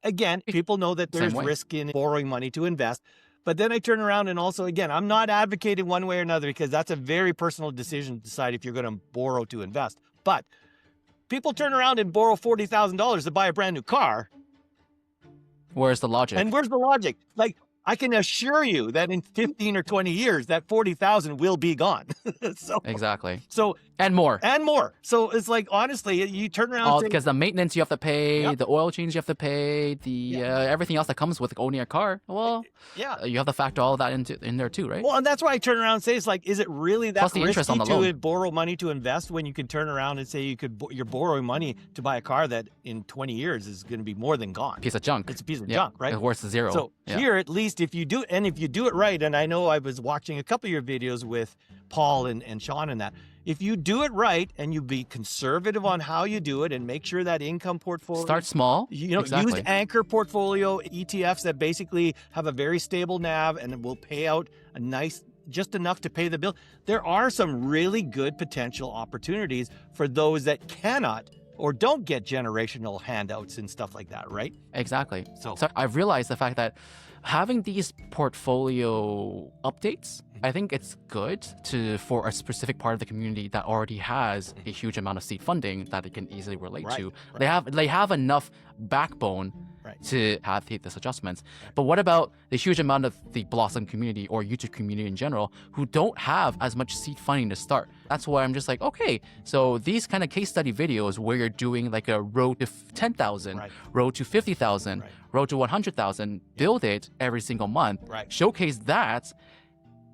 again, people know that there's risk in borrowing money to invest. But then I turn around and also, again, I'm not advocating one way or another because that's a very personal decision to decide if you're going to borrow to invest. But people turn around and borrow $40,000 to buy a brand new car. Where's the logic? And where's the logic? Like, I can assure you that in 15 or 20 years, that 40,000 will be gone. Exactly. So and more. So it's like, honestly, you turn around because the maintenance you have to pay, the oil change you have to pay, the everything else that comes with owning a car. Well, you have to factor all of that in there too, right? Well, and that's why I turn around and say, it's like, is it really that risky interest on the loan. To borrow money to invest when you can turn around and say you're borrowing money to buy a car that in 20 years is going to be more than gone? Piece of junk. It's a piece of junk, right? It's worth zero. So here, at least, if you do it right, and I know I was watching a couple of your videos with Paul and Sean and that, if you do it right and you be conservative on how you do it and make sure that income portfolio... Start small. Use anchor portfolio ETFs that basically have a very stable NAV and will pay out a nice, just enough to pay the bill. There are some really good potential opportunities for those that cannot or don't get generational handouts and stuff like that, right? Exactly. So I've realized the fact that having these portfolio updates, I think it's good for a specific part of the community that already has a huge amount of seed funding that they can easily relate to. Right. They have enough backbone to have these adjustments. But what about the huge amount of the Blossom community or YouTube community in general who don't have as much seed funding to start? That's why I'm just like, okay, so these kind of case study videos where you're doing like a road to 10,000, road to 50,000, road to 100,000, build it every single month, showcase that.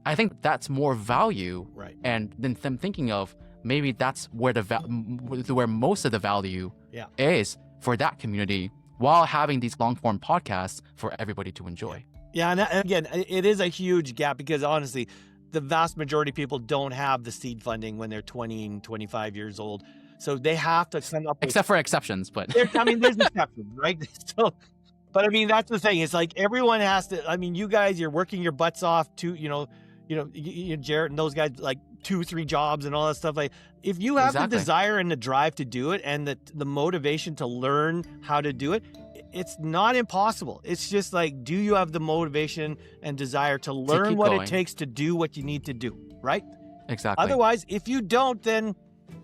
I think that's more value, and than them thinking of maybe that's where where most of the value is for that community, while having these long-form podcasts for everybody to enjoy. Yeah, and again, it is a huge gap because honestly, the vast majority of people don't have the seed funding when they're 20 and 25 years old, so they have to come up. Except for exceptions, but there's exceptions, right? So. But I mean, that's the thing. It's like everyone has to. I mean, you guys, you're working your butts off to, Jarrett and those guys, like 2-3 jobs and all that stuff. Like, if you have the desire and the drive to do it, and the motivation to learn how to do it, it's not impossible. It's just like, do you have the motivation and desire to learn what it takes to do what you need to do, right? Exactly. Otherwise, if you don't, then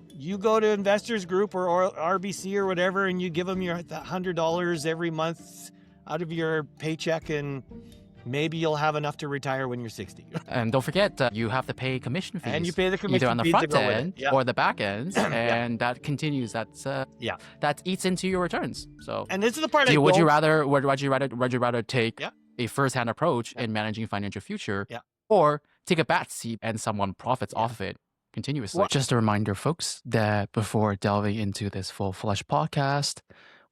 you go to Investors Group or RBC or whatever, and you give them your $100 every month out of your paycheck, and maybe you'll have enough to retire when you're 60. And don't forget, you have to pay commission fees. And you pay the commission either on the fees front end or the back end, and that continues. That eats into your returns. So, and this is the part. Would you rather take a first-hand approach in managing financial future, or take a back seat and someone profits off of it continuously? Just a reminder, folks, that before delving into this full-fledged podcast,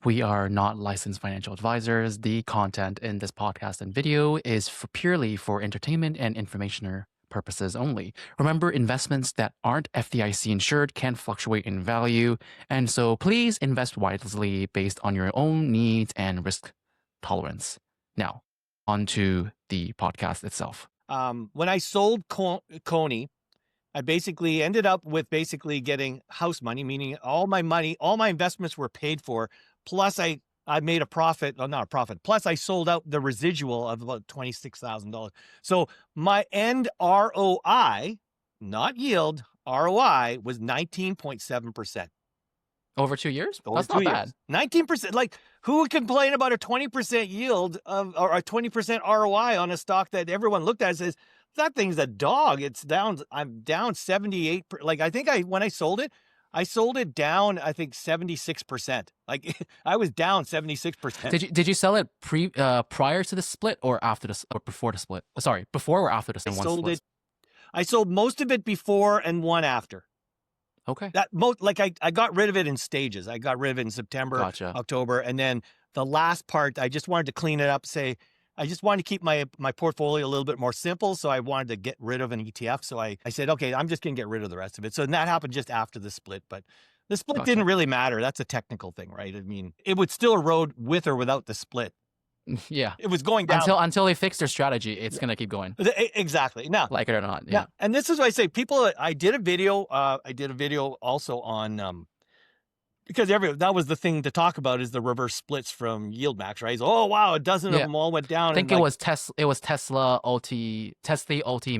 we are not licensed financial advisors. The content in this podcast and video is purely for entertainment and informational purposes only. Remember, investments that aren't FDIC insured can fluctuate in value, and so please invest wisely based on your own needs and risk tolerance. Now, on to the podcast itself. When I sold Coney, I basically ended up with getting house money, meaning all my investments were paid for. Plus I made a profit, not a profit. Plus I sold out the residual of about $26,000. So my end ROI, not yield, ROI was 19.7%. Over 2 years? That's not bad. 19%. Like, who would complain about a 20% yield or a 20% ROI on a stock that everyone looked at and says, that thing's a dog. It's down. I'm down 78. Like, I think when I sold it down, I think 76%. Like, I was down 76%. Did you sell it prior to the split or before the split? Sorry, before or after the split? I sold most of it before and one after. Okay. I got rid of it in stages. I got rid of it in September, October, and then the last part, I just wanted to clean it up. I just wanted to keep my portfolio a little bit more simple, so I wanted to get rid of an ETF. So I said, okay, I'm just going to get rid of the rest of it. So that happened just after the split, but the split didn't really matter. That's a technical thing, right? I mean, it would still erode with or without the split. Yeah. It was going down. Until they fix their strategy, it's going to keep going. Exactly. Now, like it or not. Yeah. And this is why I say I did a video also on because that was the thing to talk about is the reverse splits from yield max, right? Oh wow, a dozen of them all went down. I think it was Tesla, Ulti,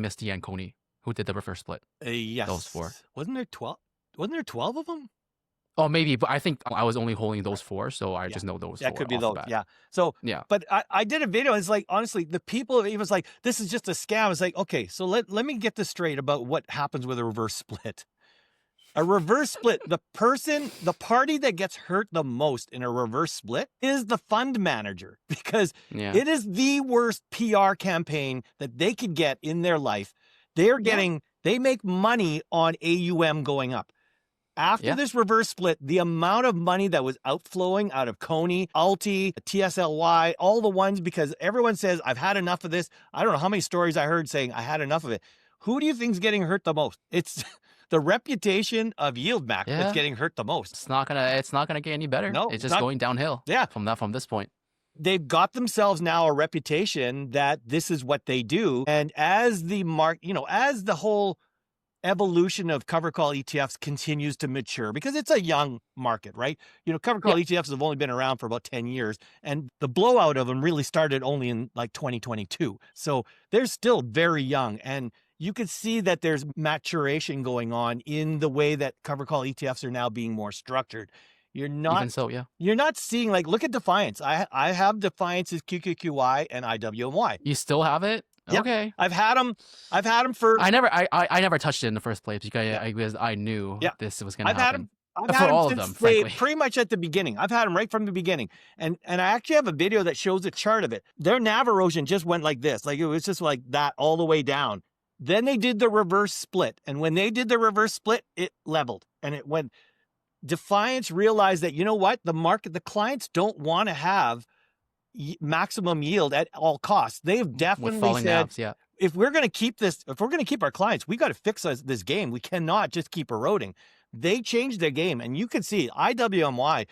Misty, and Coney who did the reverse split. Yes, those 4. Wasn't there 12? Wasn't there 12 of them? Oh, maybe, but I think I was only holding those 4, so I just know those 4. That could be those. Yeah. So yeah, but I did a video. It's like, honestly, the people, it was like, this is just a scam. It's like, okay, so let me get this straight about what happens with a reverse split. A reverse split, the party that gets hurt the most in a reverse split is the fund manager, because it is the worst PR campaign that they could get in their life. They make money on AUM going up. After this reverse split, the amount of money that was outflowing out of Coney, Ulti, TSLY, all the ones, because everyone says, I've had enough of this. I don't know how many stories I heard saying I had enough of it. Who do you think's getting hurt the most? It's the reputation of yield max that's getting hurt the most. It's not gonna get any better. No, it's just going downhill. Yeah. From this point. They've got themselves now a reputation that this is what they do. And as the as the whole evolution of cover call ETFs continues to mature, because it's a young market, right? Cover call ETFs have only been around for about 10 years, and the blowout of them really started only in like 2022. So they're still very young, and you can see that there's maturation going on in the way that cover call ETFs are now being more structured. You're not seeing, like, look at Defiance. I have Defiance's QQQY and IWMY. You still have it? Yep. Okay. I've had them for. I never touched it in the first place because I knew this was going to happen. I've had them since pretty much at the beginning. I've had them right from the beginning. And I actually have a video that shows a chart of it. Their NAV erosion just went like this. Like, it was just like that all the way down. Then they did the reverse split. And when they did the reverse split, it leveled. And it went. Defiance realized that, the clients don't want to have maximum yield at all costs. They've definitely said, if we're going to keep our clients, we got to fix this game. We cannot just keep eroding. They changed their game, and you can see IWMY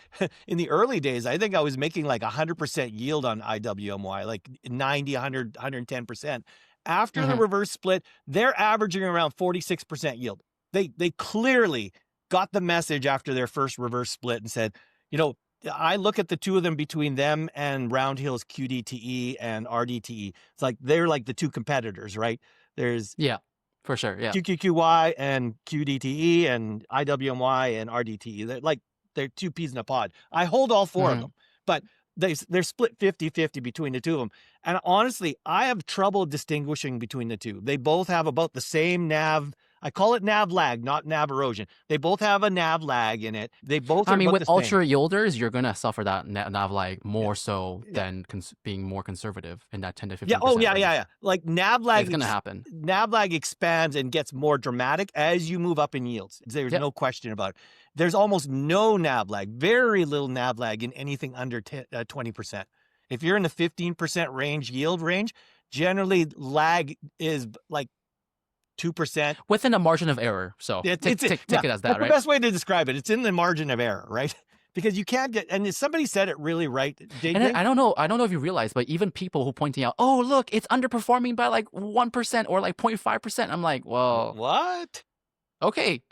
in the early days. I think I was making like 100% yield on IWMY, like 90, 100, 110%. After the reverse split, they're averaging around 46% yield. They clearly got the message after their first reverse split and said, I look at the two of them, between them and Roundhill's QDTE and RDTE. It's like they're like the two competitors, right? There's for sure, QQQY and QDTE and IWMY and RDTE. They're two peas in a pod. I hold all 4 of them, but they're split 50-50 between the two of them. And honestly, I have trouble distinguishing between the two. They both have about the same NAV. I call it NAV lag, not NAV erosion. They both have a NAV lag in it. They both. With ultra yielders, you're gonna suffer that NAV lag more so than being more conservative in that 10 to 15%. Yeah. Oh, yeah. Like NAV lag, it's gonna happen. NAV lag expands and gets more dramatic as you move up in yields. There's no question about it. There's almost no NAV lag, very little NAV lag in anything under 20%. If you're in the 15% yield range, generally lag is like 2%. Within a margin of error. So take it as that, that's right? The best way to describe it. It's in the margin of error, right? Because you can't get, and somebody said it really right. JJ? And I don't know if you realize, but even people who pointing out, oh, look, it's underperforming by like 1% or like 0.5%. I'm like, well, what? Okay,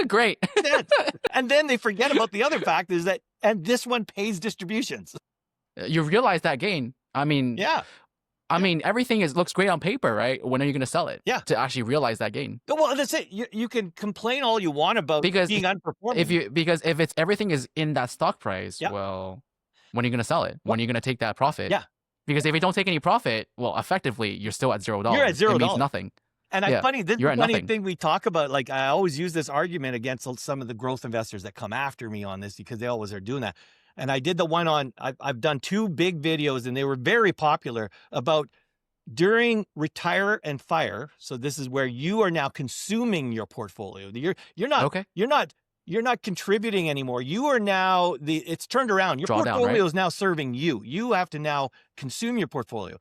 great. And then they forget about the other fact is that, and this one pays distributions. You realize that gain. I mean, everything looks great on paper, right? When are you going to sell it? Yeah. To actually realize that gain. Well, that's it. You can complain all you want about being underperforming. Because if everything is in that stock price, well, when are you going to sell it? When are you going to take that profit? Yeah. Because if you don't take any profit, well, effectively, you're still at $0. You're at $0. It means nothing. And this is the funny thing we talk about. Like, I always use this argument against some of the growth investors that come after me on this, because they always are doing that. And I did the one on, I've done 2 big videos, and they were very popular, about during retire and fire. So this is where you are now consuming your portfolio. You're not contributing anymore. You are now it's turned around. Your portfolio is now serving you. You have to now consume your portfolio.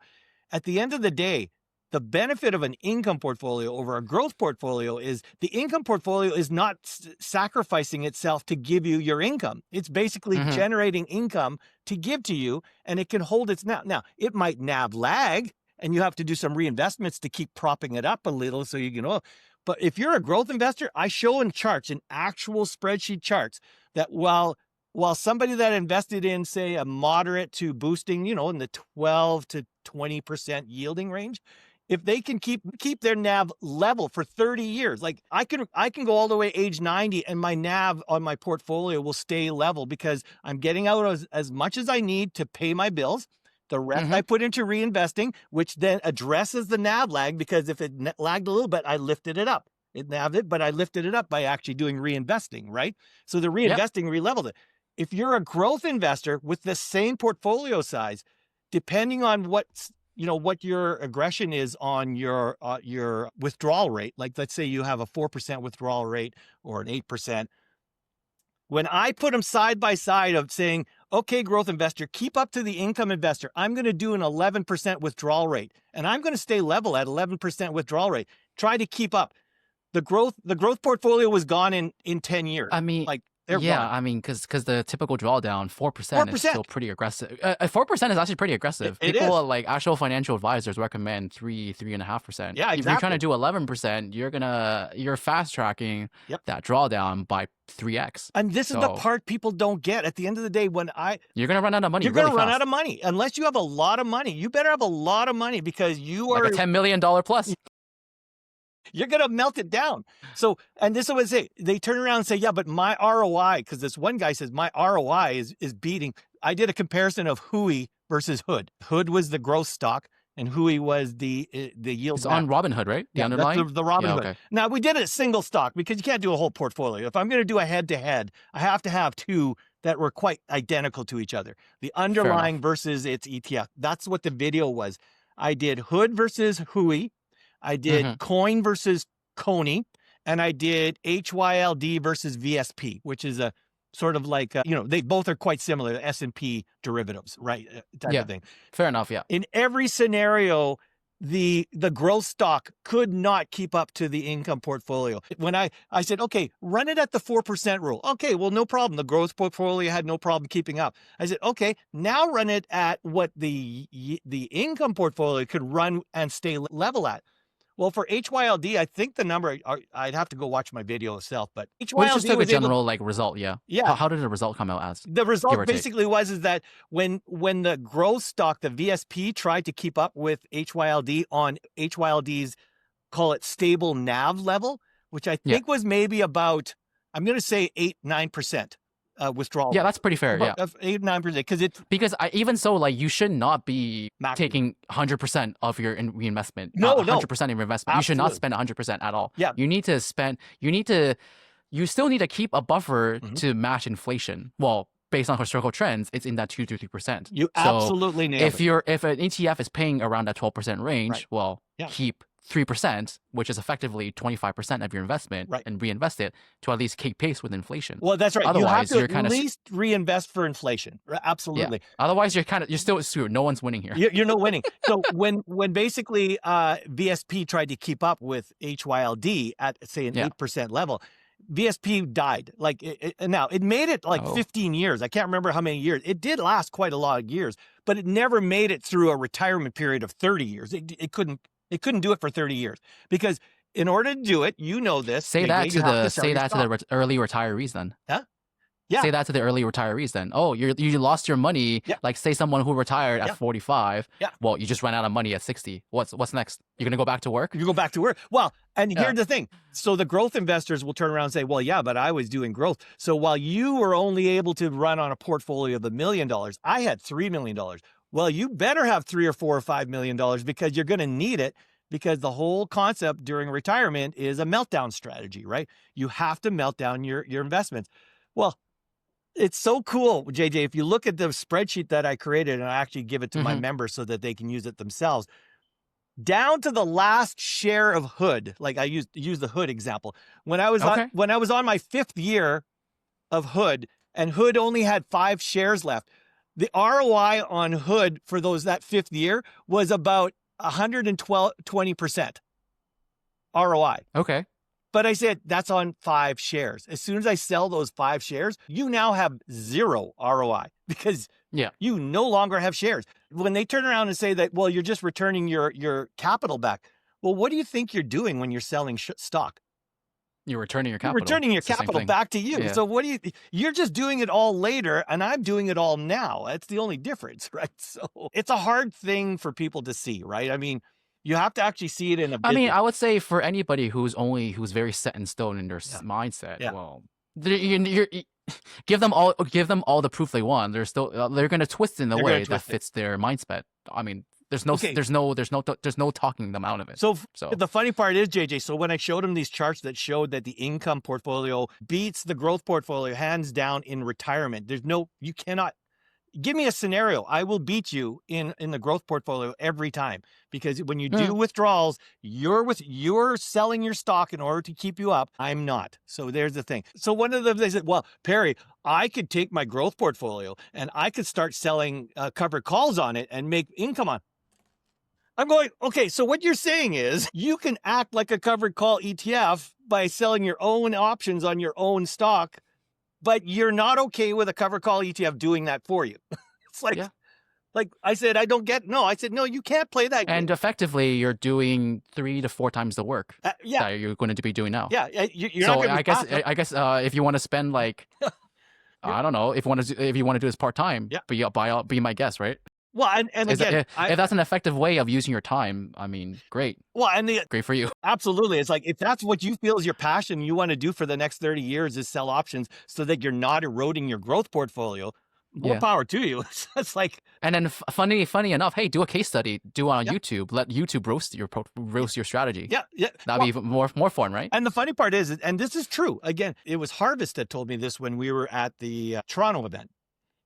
At the end of the day, the benefit of an income portfolio over a growth portfolio is the income portfolio is not sacrificing itself to give you your income. It's basically generating income to give to you, and it can hold its NAV. Now, it might NAV lag, and you have to do some reinvestments to keep propping it up a little, so you can, But if you're a growth investor, I show in charts, in actual spreadsheet charts, that while somebody that invested in, say, a moderate to boosting, in the 12 to 20% yielding range, if they can keep their NAV level for 30 years, like I can go all the way age 90 and my NAV on my portfolio will stay level because I'm getting out as much as I need to pay my bills. The rest I put into reinvesting, which then addresses the NAV lag, because if it lagged a little bit, I lifted it up. It nabbed it, but I lifted it up by actually doing reinvesting, right? So the reinvesting re-leveled it. If you're a growth investor with the same portfolio size, depending on what your aggression is on your withdrawal rate, like let's say you have a 4% withdrawal rate or an 8%. When I put them side by side of saying, okay, growth investor, keep up to the income investor, I'm going to do an 11% withdrawal rate, and I'm going to stay level at 11% withdrawal rate. Try to keep up. The growth portfolio was gone in 10 years. I mean, like they're yeah, gone. I mean, because the typical drawdown 4% is still pretty aggressive. 4% is actually pretty aggressive. People like actual financial advisors recommend 3.5%. Yeah, exactly. If you're trying to do 11%, you're fast tracking that drawdown by 3x. And this is the part people don't get. At the end of the day, you're gonna run out of money. You're gonna run out of money unless you have a lot of money. You better have a lot of money because you are like a $10 million plus. You're going to melt it down. So, and this is what they turn around and say, yeah, but my ROI, because this one guy says my ROI is beating. I did a comparison of Hui versus Hood. Hood was the growth stock and Hui was the yield. It's on Robinhood, right? The underlying? That's the Robinhood. Okay. Now, we did it single stock because you can't do a whole portfolio. If I'm going to do a head-to-head, I have to have two that were quite identical to each other. The underlying versus its ETF. That's what the video was. I did Hood versus Hui. I did coin versus Coney, and I did HYLD versus VSP, which is a sort of like, they both are quite similar, S&P derivatives, right? Type of thing. Fair enough, yeah. In every scenario, the growth stock could not keep up to the income portfolio. When I said, okay, run it at the 4% rule. Okay, well, no problem. The growth portfolio had no problem keeping up. I said, okay, now run it at what the income portfolio could run and stay level at. Well, for HYLD, I think the number, I'd have to go watch my video itself, but HYLD we just took a general result, yeah. Yeah. How did the result come out as? The result basically was that when the growth stock, the VSP, tried to keep up with HYLD on HYLD's, call it stable NAV level, which I think was maybe about, I'm going to say 8-9%. Withdrawal. Yeah, that's pretty fair. Yeah, 8-9% because even so, like you should not be taking 100% of your reinvestment. No, 100% of your investment. Absolutely. You should not spend 100% at all. Yeah, you need to spend. You still need to keep a buffer to match inflation. Well, based on historical trends, it's in that 2 to 3%. You absolutely nailed it. If an ETF is paying around that 12% range, keep 3%, which is effectively 25% of your investment, and reinvest it to at least keep pace with inflation. Well, that's right. Otherwise, you have to at least reinvest for inflation. Absolutely. Yeah. Otherwise, you're still screwed. No one's winning here. You're not winning. So when basically VSP tried to keep up with HYLD at, say, an 8% level, VSP died. Like now it made it 15 years. I can't remember how many years. It did last quite a lot of years, but it never made it through a retirement period of 30 years. It couldn't do it for 30 years because in order to do it, this. Say that to the early retarees then. Huh? Yeah. Say that to the early retirees then. Oh, you lost your money. Yeah. Like say someone who retired at 45. Yeah. Well, you just ran out of money at 60. What's next? You're gonna go back to work? You go back to work. Well, and here's the thing. So the growth investors will turn around and say, well, yeah, but I was doing growth. So while you were only able to run on a portfolio of $1 million, I had $3 million. Well, you better have $3 or $4 or $5 million because you're going to need it, because the whole concept during retirement is a meltdown strategy, right? You have to melt down your investments. Well, it's so cool, JJ. If you look at the spreadsheet that I created, and I actually give it to my members so that they can use it themselves, down to the last share of Hood, like I use the Hood example. When I was on my 5th year of Hood, and Hood only had 5 shares left, the ROI on Hood for that 5th year was about 120% ROI. Okay. But I said, that's on 5 shares. As soon as I sell those 5 shares, you now have 0 ROI because you no longer have shares. When they turn around and say that, well, you're just returning your capital back. Well, what do you think you're doing when you're selling stock? You're returning your You're capital. returning your It's the same capital thing. back to you. Yeah. So what do you're just doing it all later and I'm doing it all now. That's the only difference, right? So it's a hard thing for people to see, right? I mean, you have to actually see it in a I mean, business. I would say for anybody who's very set in stone in their mindset, Yeah. well, you give them all the proof they want. They're still they're going to twist in a They're way gonna that twist it. fits their mindset. I mean, there's no Okay. there's no talking them out of it. So So the funny part is, JJ, so when I showed him these charts that showed that the income portfolio beats the growth portfolio hands down in retirement, you cannot give me a scenario. I will beat you in the growth portfolio every time, because when you do withdrawals, you're selling your stock in order to keep you up. I'm not. So there's the thing. So one of them, they said, well, Perry, I could take my growth portfolio and I could start selling covered calls on it and make income on. I'm going, okay, so what you're saying is you can act like a covered call ETF by selling your own options on your own stock, but you're not okay with a covered call ETF doing that for you. It's like, like I said, I said, no, you can't play that game. And effectively, you're doing 3 to 4 times the work that you're going to be doing now. Yeah, you're so not gonna I guess if you want to spend like, I don't know, if you want to do this part time, be my guest, right? Well, and again, if that's an effective way of using your time, I mean, great. Well, and great for you. Absolutely. It's like, if that's what you feel is your passion, you want to do for the next 30 years is sell options so that you're not eroding your growth portfolio, more power to you. It's like, and then funny enough, hey, do a case study, do it on YouTube, let YouTube roast your strategy. Yeah. That'd be even more fun, right? And the funny part is, and this is true, again, it was Harvest that told me this when we were at the Toronto event.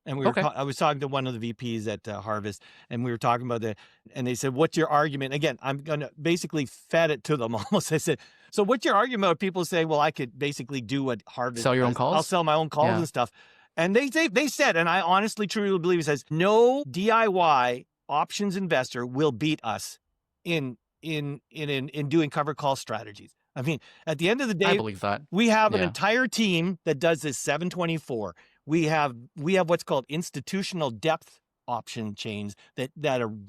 And I was talking to one of the VPs at Harvest, and we were talking about that. And they said, what's your argument? Again, I'm going to basically fed it to them almost. I said, so what's your argument about people saying, well, I could basically do what Harvest sell your does. own calls? I'll sell my own calls and stuff. And they said, and I honestly, truly believe, it says, no DIY options investor will beat us in doing covered call strategies. I mean, at the end of the day, I believe that. We have an entire team that does this 724. We have what's called institutional depth option chains that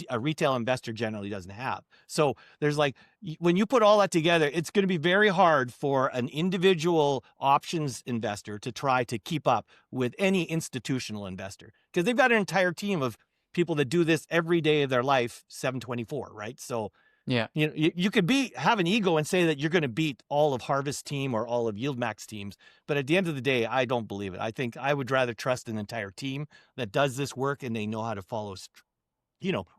a retail investor generally doesn't have. So there's like, when you put all that together, it's going to be very hard for an individual options investor to try to keep up with any institutional investor, because they've got an entire team of people that do this every day of their life, 724, right? So you could have an ego and say that you're going to beat all of Harvest team or all of YieldMax teams, but at the end of the day, I don't believe it. I think I would rather trust an entire team that does this work and they know how to follow,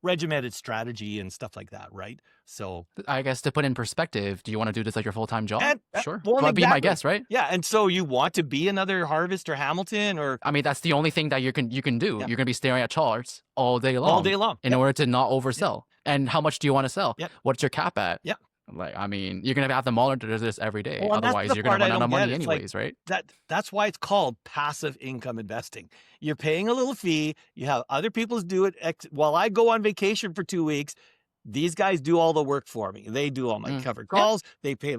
regimented strategy and stuff like that, right? So I guess to put in perspective, do you want to do this like your full-time job? Sure. Well, be my guest, right? Yeah, and so you want to be another Harvest or Hamilton, or I mean, that's the only thing that you can do. Yeah. You're going to be staring at charts all day long. In order to not oversell. And how much do you want to sell? What's your cap at? Yeah. Like, I mean, you're going to have to monitor this every day. Well, otherwise, you're going to run out of money anyways, right? That's why it's called passive income investing. You're paying a little fee. You have other people do it. While I go on vacation for 2 weeks, these guys do all the work for me. They do all my covered calls. They pay,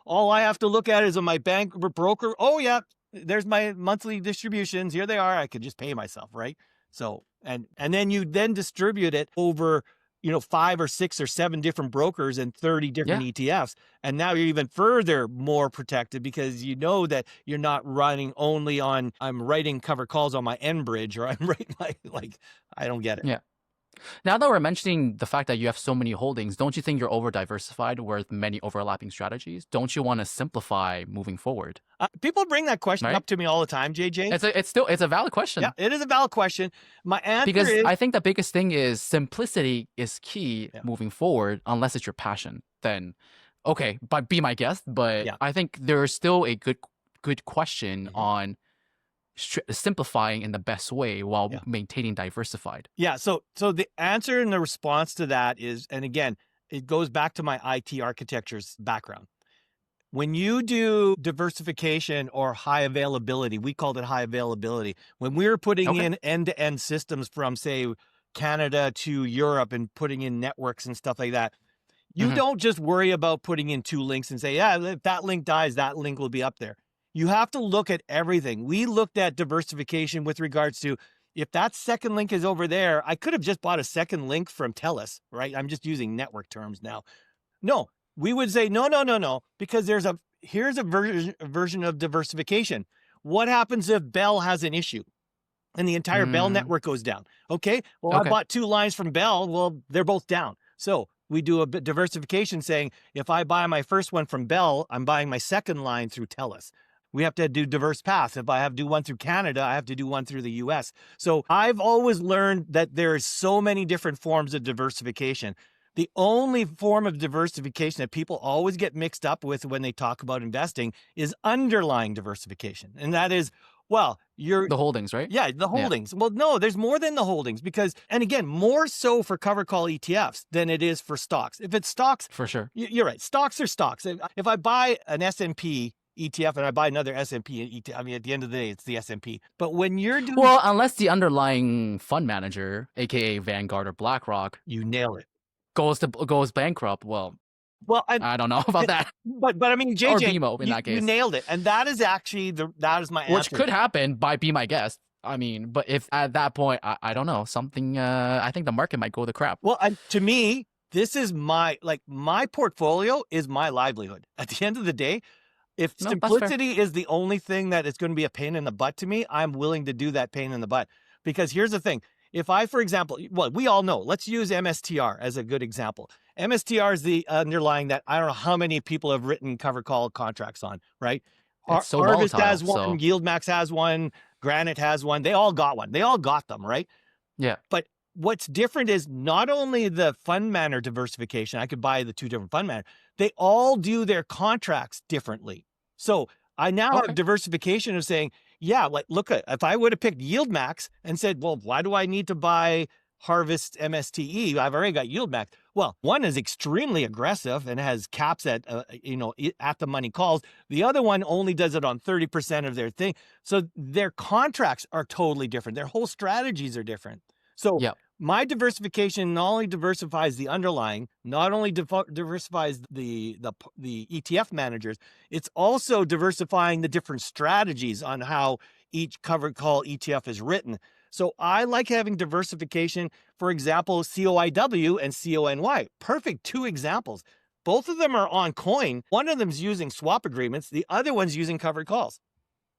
all I have to look at is on my bank broker. Oh yeah, there's my monthly distributions. Here they are. I could just pay myself, right? So, and then you distribute it over 5 or 6 or 7 different brokers and 30 different ETFs. And now you're even further more protected, because you know that you're not running only on, I'm writing covered calls on my Enbridge, or I'm writing I don't get it. Yeah. Now that we're mentioning the fact that you have so many holdings, don't you think you're over diversified with many overlapping strategies? Don't you want to simplify moving forward? People bring that question up to me all the time, JJ. It's a valid question. Yeah, it is a valid question. My answer is, I think the biggest thing is simplicity is key moving forward. Unless it's your passion, then okay, but be my guest. But I think there's still a good question on simplifying in the best way while maintaining diversified. Yeah. So the answer and the response to that is, and again, it goes back to my IT architecture's background. When you do diversification or high availability, we called it high availability. When we were putting in end-to-end systems from, say, Canada to Europe and putting in networks and stuff like that, you don't just worry about putting in 2 links and say, if that link dies, that link will be up there. You have to look at everything. We looked at diversification with regards to, if that second link is over there, I could have just bought a second link from TELUS, right? I'm just using network terms now. No, we would say, no, because here's a version of diversification. What happens if Bell has an issue and the entire Bell network goes down? Okay, well, I bought 2 lines from Bell. Well, they're both down. So we do a bit diversification saying, if I buy my first one from Bell, I'm buying my second line through TELUS. We have to do diverse paths. If I have to do one through Canada, I have to do one through the US. So I've always learned that there's so many different forms of diversification. The only form of diversification that people always get mixed up with when they talk about investing is underlying diversification. And that is, well, the holdings, right? Yeah, the holdings. Yeah. Well, no, there's more than the holdings because, and again, more so for cover call ETFs than it is for stocks. If it's stocks, for sure. You're right. Stocks are stocks. If I buy an S&P ETF and I buy another S&P ETF, I mean, at the end of the day, it's the S&P. But when you're doing... Well, unless the underlying fund manager, aka Vanguard or BlackRock, you nail it, goes bankrupt, well, I don't know about that. But I mean, JJ, or BMO in that case. You nailed it. And that is actually that is my answer. Which could happen, be my guest. I mean, but if at that point, I don't know, something, I think the market might go to crap. Well, to me, this is my portfolio is my livelihood. At the end of the day, if simplicity is the only thing that is going to be a pain in the butt to me, I'm willing to do that pain in the butt. Because here's the thing. If I, for example, well, we all know, let's use MSTR as a good example. MSTR is the underlying that I don't know how many people have written cover call contracts on, right? So Harvest volatile, has one, YieldMax has one, Granite has one. They all got one. They all got them, right? Yeah. But what's different is not only the fund manager diversification, I could buy the 2 different fund managers, they all do their contracts differently. So I now have diversification of saying, yeah, like, look, if I would have picked YieldMax and said, well, why do I need to buy Harvest MSTE? I've already got YieldMax. Well, one is extremely aggressive and has caps at, at the money calls. The other one only does it on 30% of their thing. So their contracts are totally different. Their whole strategies are different. So my diversification not only diversifies the underlying, not only diversifies the ETF managers, it's also diversifying the different strategies on how each covered call ETF is written. So I like having diversification. For example, COIW and CONY, perfect 2 examples. Both of them are on coin. One of them's using swap agreements. The other one's using covered calls,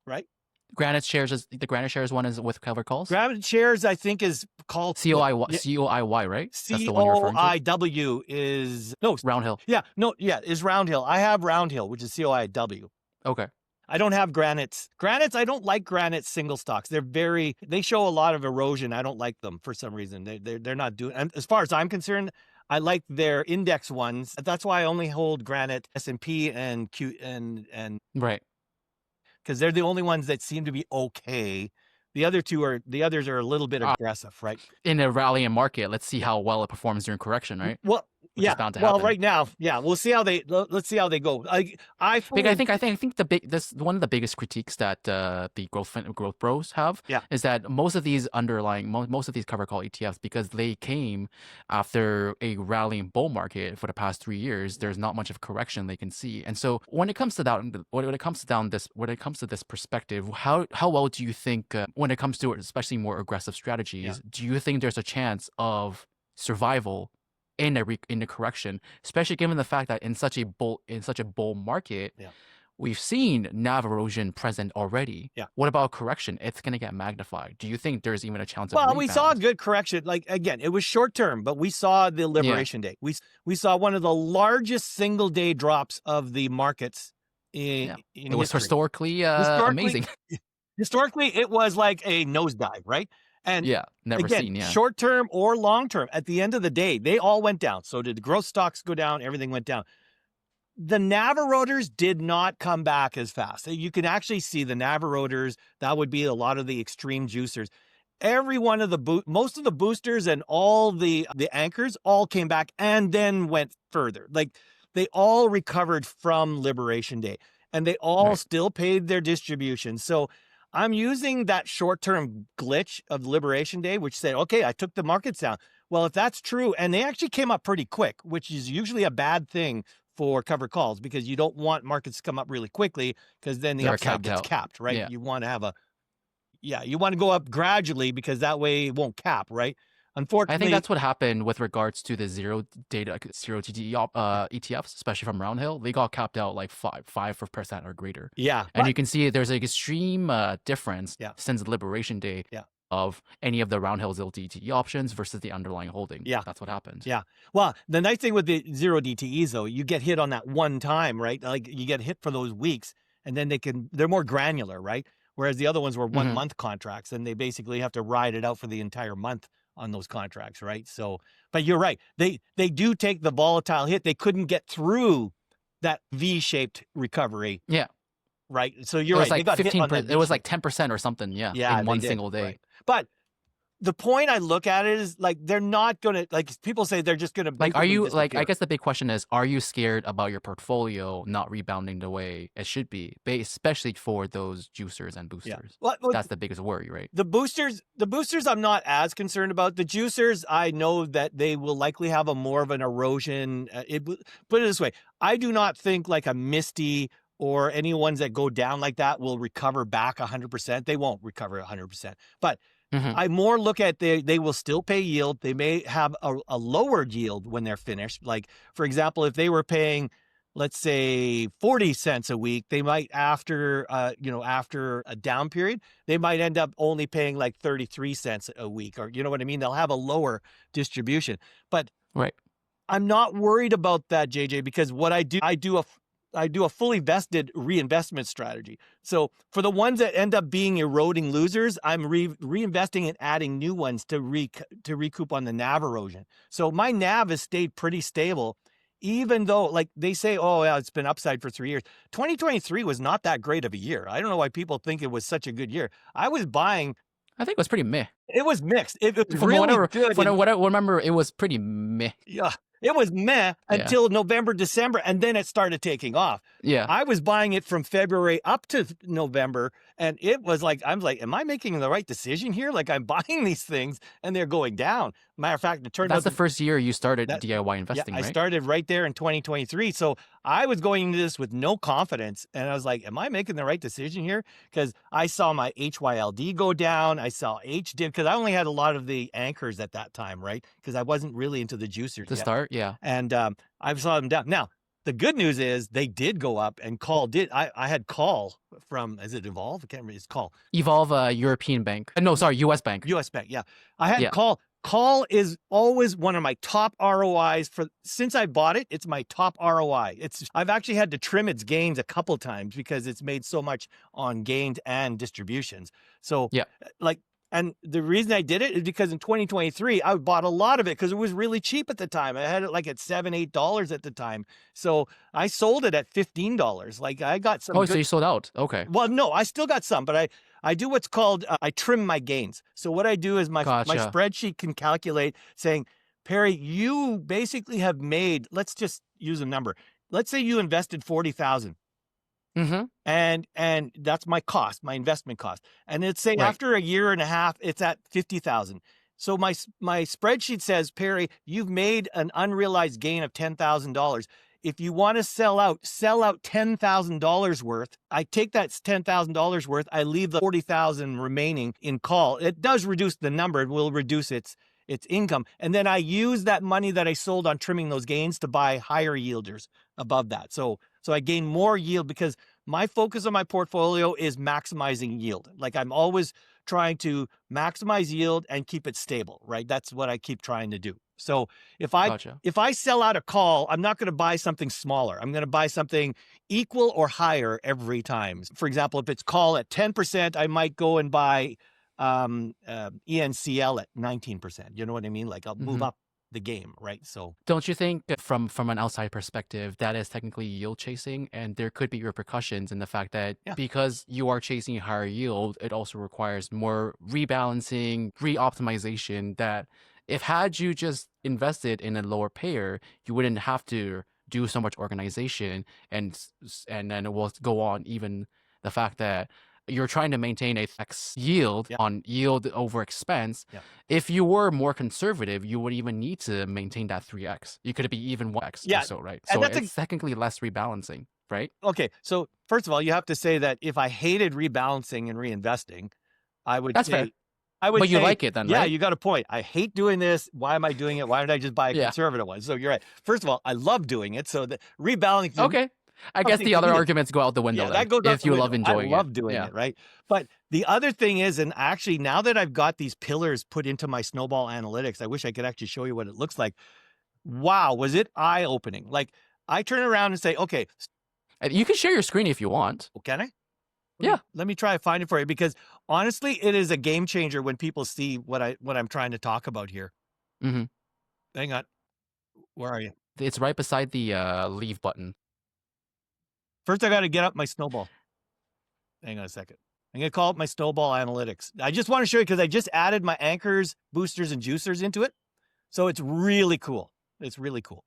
right? Granite shares the Granite shares one is with covered calls. Granite shares, I think, is called COIY, right? That's the one you're referring to. COIW is Roundhill. Is Roundhill. I have Roundhill, which is COIW. Okay. I don't have Granites. I don't like Granite single stocks. They show a lot of erosion. I don't like them for some reason. They're not doing. And as far as I'm concerned, I like their index ones. That's why I only hold Granite, S&P, and Q and right. Because they're the only ones that seem to be okay. The others are a little bit aggressive, right? In a rallying market, let's see how well it performs during correction, right? Well, right now, we'll see how let's see how they go. I think one of the biggest critiques that the growth bros have is that most of these cover call ETFs, because they came after a rallying bull market for the past 3 years, there's not much of correction they can see. And so when it comes to this perspective, how well do you think when it comes to especially more aggressive strategies, do you think there's a chance of survival in a correction, especially given the fact that in such a bull market, we've seen NAV erosion present already. What about correction? It's going to get magnified. Do you think there's even a chance of rebound? We saw a good correction. Like, again, it was short term, but we saw the Liberation Day. We saw one of the largest single day drops of the markets in it was historically amazing. Historically, it was like a nosedive, right? And never seen. Short term or long term, at the end of the day, they all went down. So did the growth stocks go down? Everything went down. The NAV eroders did not come back as fast. You can actually see the NAV eroders. That would be a lot of the extreme juicers. Every one of most of the boosters and all the anchors all came back and then went further. Like, they all recovered from Liberation Day, and they all still paid their distribution. So I'm using that short-term glitch of Liberation Day, which said, okay, I took the markets down. Well, if that's true, and they actually came up pretty quick, which is usually a bad thing for covered calls, because you don't want markets to come up really quickly, because then the upside gets capped, right? You want to have you want to go up gradually, because that way it won't cap, right? Unfortunately, I think that's what happened with regards to the zero TTE ETFs, especially from Roundhill. They got capped out like 5% or greater. yeah. And But you can see there's an extreme difference Yeah. since Liberation Day Yeah. of any of the Roundhill zero TTE options versus the underlying holding. Yeah. That's what happened. Yeah. Well, the nice thing with the zero DTEs though, you get hit on that one time, right? Like you get hit for those weeks, and then they're more granular, right? Whereas the other ones were 1 month contracts, and they basically have to ride it out for the entire month on those contracts, right? So, but you're right. They do take the volatile hit. They couldn't get through that V-shaped recovery. Yeah. Right. So you're It right. was like They got hit on that it was like V-shape. 10% or something. Yeah. Yeah, in they one did, single day. right. But the point I look at it is like they're not gonna, like people say they're just gonna Like, are basically you like? I disappear. guess the big question is: are you scared about your portfolio not rebounding the way it should be, especially for those juicers and boosters? Well, That's the biggest worry, right? the boosters, I'm not as concerned about. The juicers, I know that they will likely have a more of an erosion. Put it this way, I do not think like a Misty or any ones that go down like that will recover back 100%. They won't recover 100%. But I more look at they will still pay yield. They may have a lower yield when they're finished. Like, for example, if they were paying, let's say 40 cents a week, they might after a down period, they might end up only paying like 33 cents a week, or you know what I mean? They'll have a lower distribution. But Right. I'm not worried about that, JJ, because what I do a fully vested reinvestment strategy. So for the ones that end up being eroding losers, I'm reinvesting and adding new ones to recoup on the NAV erosion. So my NAV has stayed pretty stable, even though like they say, oh yeah, it's been upside for 3 years. 2023 was not that great of a year. I don't know why people think it was such a good year. I was buying. I think it was pretty meh. It was mixed. It was From really what good. what I remember, it was pretty meh. Yeah. It was meh until November, December, and then it started taking off. Yeah. I was buying it from February up to November, and it was like, I'm like, am I making the right decision here? Like, I'm buying these things, and they're going down. Matter of fact, it turned out That's the first year you started DIY investing, I right? started right there in 2023. So I was going into this with no confidence, and I was like, am I making the right decision here? Because I saw my HYLD go down. I saw HDIV, because I only had a lot of the anchors at that time, right? Because I wasn't really into the juicers To yet. start, yeah. And I saw them down. Now, the good news is they did go up, and Call did. I had Call from, is it Evolve? I can't remember. It's Call. Evolve European Bank. No, sorry, US Bank. US Bank, yeah. I had Call. Call is always one of my top ROIs since I bought it. It's my top ROI. I've actually had to trim its gains a couple times because it's made so much on gains and distributions. So and the reason I did it is because in 2023, I bought a lot of it because it was really cheap at the time. I had it like at $7, $8 at the time. So I sold it at $15. Like I got some. Oh, so you sold out. Okay. Well, no, I still got some, but I do what's called, I trim my gains. So what I do is my spreadsheet can calculate saying, Perry, you basically have made, let's just use a number. Let's say you invested 40,000. And that's my cost, my investment cost. And it's say after a year and a half, it's at 50,000. So my spreadsheet says, Perry, you've made an unrealized gain of $10,000. If you want to sell out $10,000 worth. I take that $10,000 worth. I leave the 40,000 remaining in Call. It does reduce the number. It will reduce its income. And then I use that money that I sold on trimming those gains to buy higher yielders above that. So I gain more yield because my focus on my portfolio is maximizing yield. Like I'm always trying to maximize yield and keep it stable, right? That's what I keep trying to do. So if I sell out a Call, I'm not going to buy something smaller. I'm going to buy something equal or higher every time. For example, if it's Call at 10%, I might go and buy ENCL at 19%. You know what I mean? Like I'll move up the game, right? So don't you think from an outside perspective that is technically yield chasing, and there could be repercussions in the fact that because you are chasing higher yield, it also requires more rebalancing, reoptimization, that if had you just invested in a lower payer, you wouldn't have to do so much organization, and then it will go on even the fact that you're trying to maintain a X yield on yield over expense. If you were more conservative, you would even need to maintain that 3X. You could be even 1X or so, right? So it's technically less rebalancing, right? Okay. So first of all, you have to say that if I hated rebalancing and reinvesting, I would say, fair. I would But you say, like it then, yeah, right? you got a point. I hate doing this. Why am I doing it? Why don't I just buy a Yeah. conservative one? So you're right. First of all, I love doing it. So the rebalancing. Okay. I guess the other arguments go out the window Yeah, then, that goes out if the you window. love I enjoying it. love doing Yeah. it, right? But the other thing is, and actually now that I've got these pillars put into my Snowball Analytics, I wish I could actually show you what it looks like. Wow, was it eye-opening? Like I turn around and say, okay, You can share your screen if you want. can I? Yeah. Let me try to find it for you, because honestly, it is a game changer when people see what I'm trying to talk about here. hmm Hang on. Where are you? It's right beside the leave button. First, I got to get up my Snowball. Hang on a second. I'm going to call it my Snowball Analytics. I just want to show you because I just added my anchors, boosters, and juicers into it. So it's really cool. It's really cool.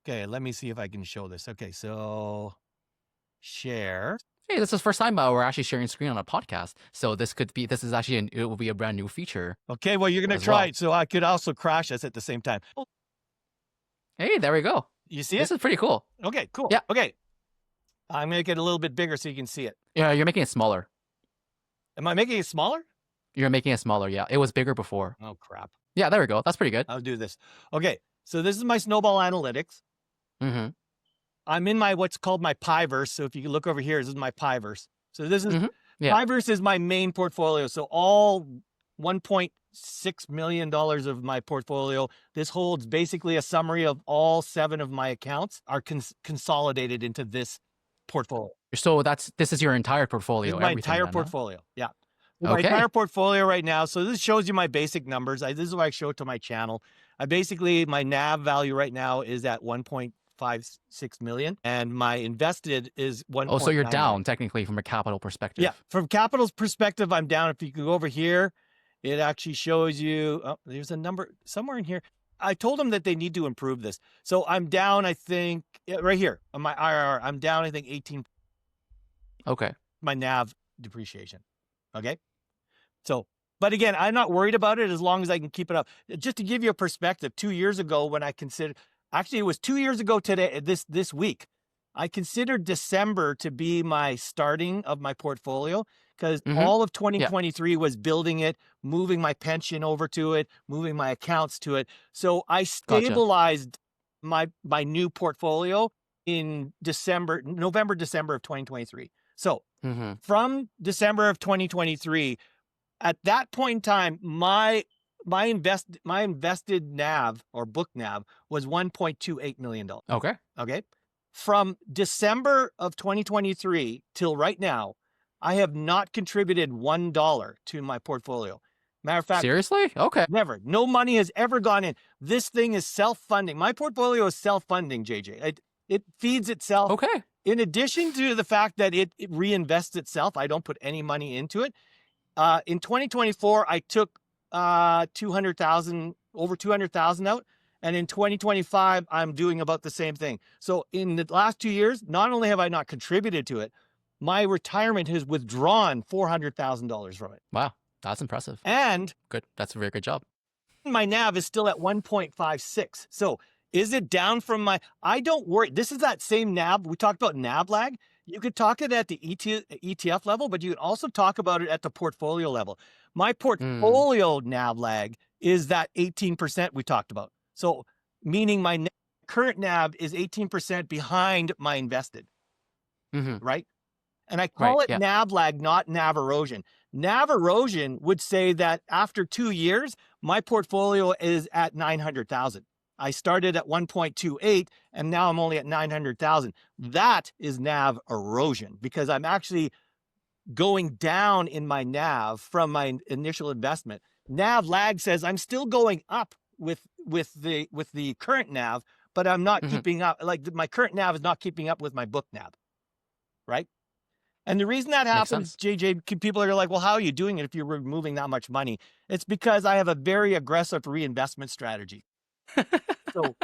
Okay, let me see if I can show this. Okay, so share. Hey, this is the first time we're actually sharing screen on a podcast. So this is actually, it will be a brand new feature. Okay, well, you're going to try it. So I could also crash us at the same time. Oh, Hey, there we go. you see This it? is pretty cool. Okay, cool. Yeah. Okay. I'm going to make it a little bit bigger so you can see it. Yeah, you're making it smaller. Am I making it smaller? You're making it smaller, yeah. It was bigger before. Oh, crap. Yeah, there we go. That's pretty good. I'll do this. Okay, so this is my Snowball Analytics. Mm-hmm. I'm in my what's called my PIIverse. So if you look over here, this is my PIIverse. So this is Yeah. PIIverse is my main portfolio. So all $1.6 million of my portfolio. This holds basically a summary of all 7 of my accounts are consolidated into this portfolio. So this is your entire portfolio. This is my everything entire then, huh? portfolio. Yeah. My Okay. entire portfolio right now. So this shows you my basic numbers. This is what I show to my channel. My NAV value right now is at 1.56 million, and my invested is 1. Oh, so you're 9 down million. technically from a capital perspective. Yeah, from capital's perspective, I'm down. If you go over here, it actually shows you. Oh, there's a number somewhere in here. I told them that they need to improve this. So I'm down. I think right here on my IRR, I'm down. I think 18. Okay. My NAV depreciation. Okay. So, but again, I'm not worried about it as long as I can keep it up. Just to give you a perspective, 2 years ago when I considered, actually it was 2 years ago today, this week, I considered December to be my starting of my portfolio because all of 2023 was building it, moving my pension over to it, moving my accounts to it. So I stabilized my new portfolio in November, December of 2023. So from December of 2023, at that point in time, my invested NAV or book NAV was $1.28 million. Okay. Okay. From December of 2023 till right now, I have not contributed $1 to my portfolio. Matter of fact, seriously? Okay. Never. No money has ever gone in. This thing is self-funding. My portfolio is self-funding, JJ. It feeds itself. Okay. In addition to the fact that it reinvests itself, I don't put any money into it. In 2024, I took over 200,000 out. And in 2025, I'm doing about the same thing. So in the last 2 years, not only have I not contributed to it, my retirement has withdrawn $400,000 from it. Wow. That's impressive. And good. That's a very good job. My NAV is still at 1.56. So is it down from I don't worry. This is that same NAV. We talked about NAV lag. You could talk it at the ETF level, but you can also talk about it at the portfolio level. My portfolio NAV lag is that 18% we talked about. So meaning my current NAV is 18% behind my invested, right? And I call it NAV lag, not NAV erosion. NAV erosion would say that after 2 years, my portfolio is at 900,000. I started at 1.28 and now I'm only at 900,000. That is NAV erosion because I'm actually going down in my NAV from my initial investment. NAV lag says I'm still going up with the current NAV, but I'm not keeping up. Like my current NAV is not keeping up with my book NAV, right? And the reason that happens, JJ, people are like, well, how are you doing it if you're removing that much money? It's because I have a very aggressive reinvestment strategy. So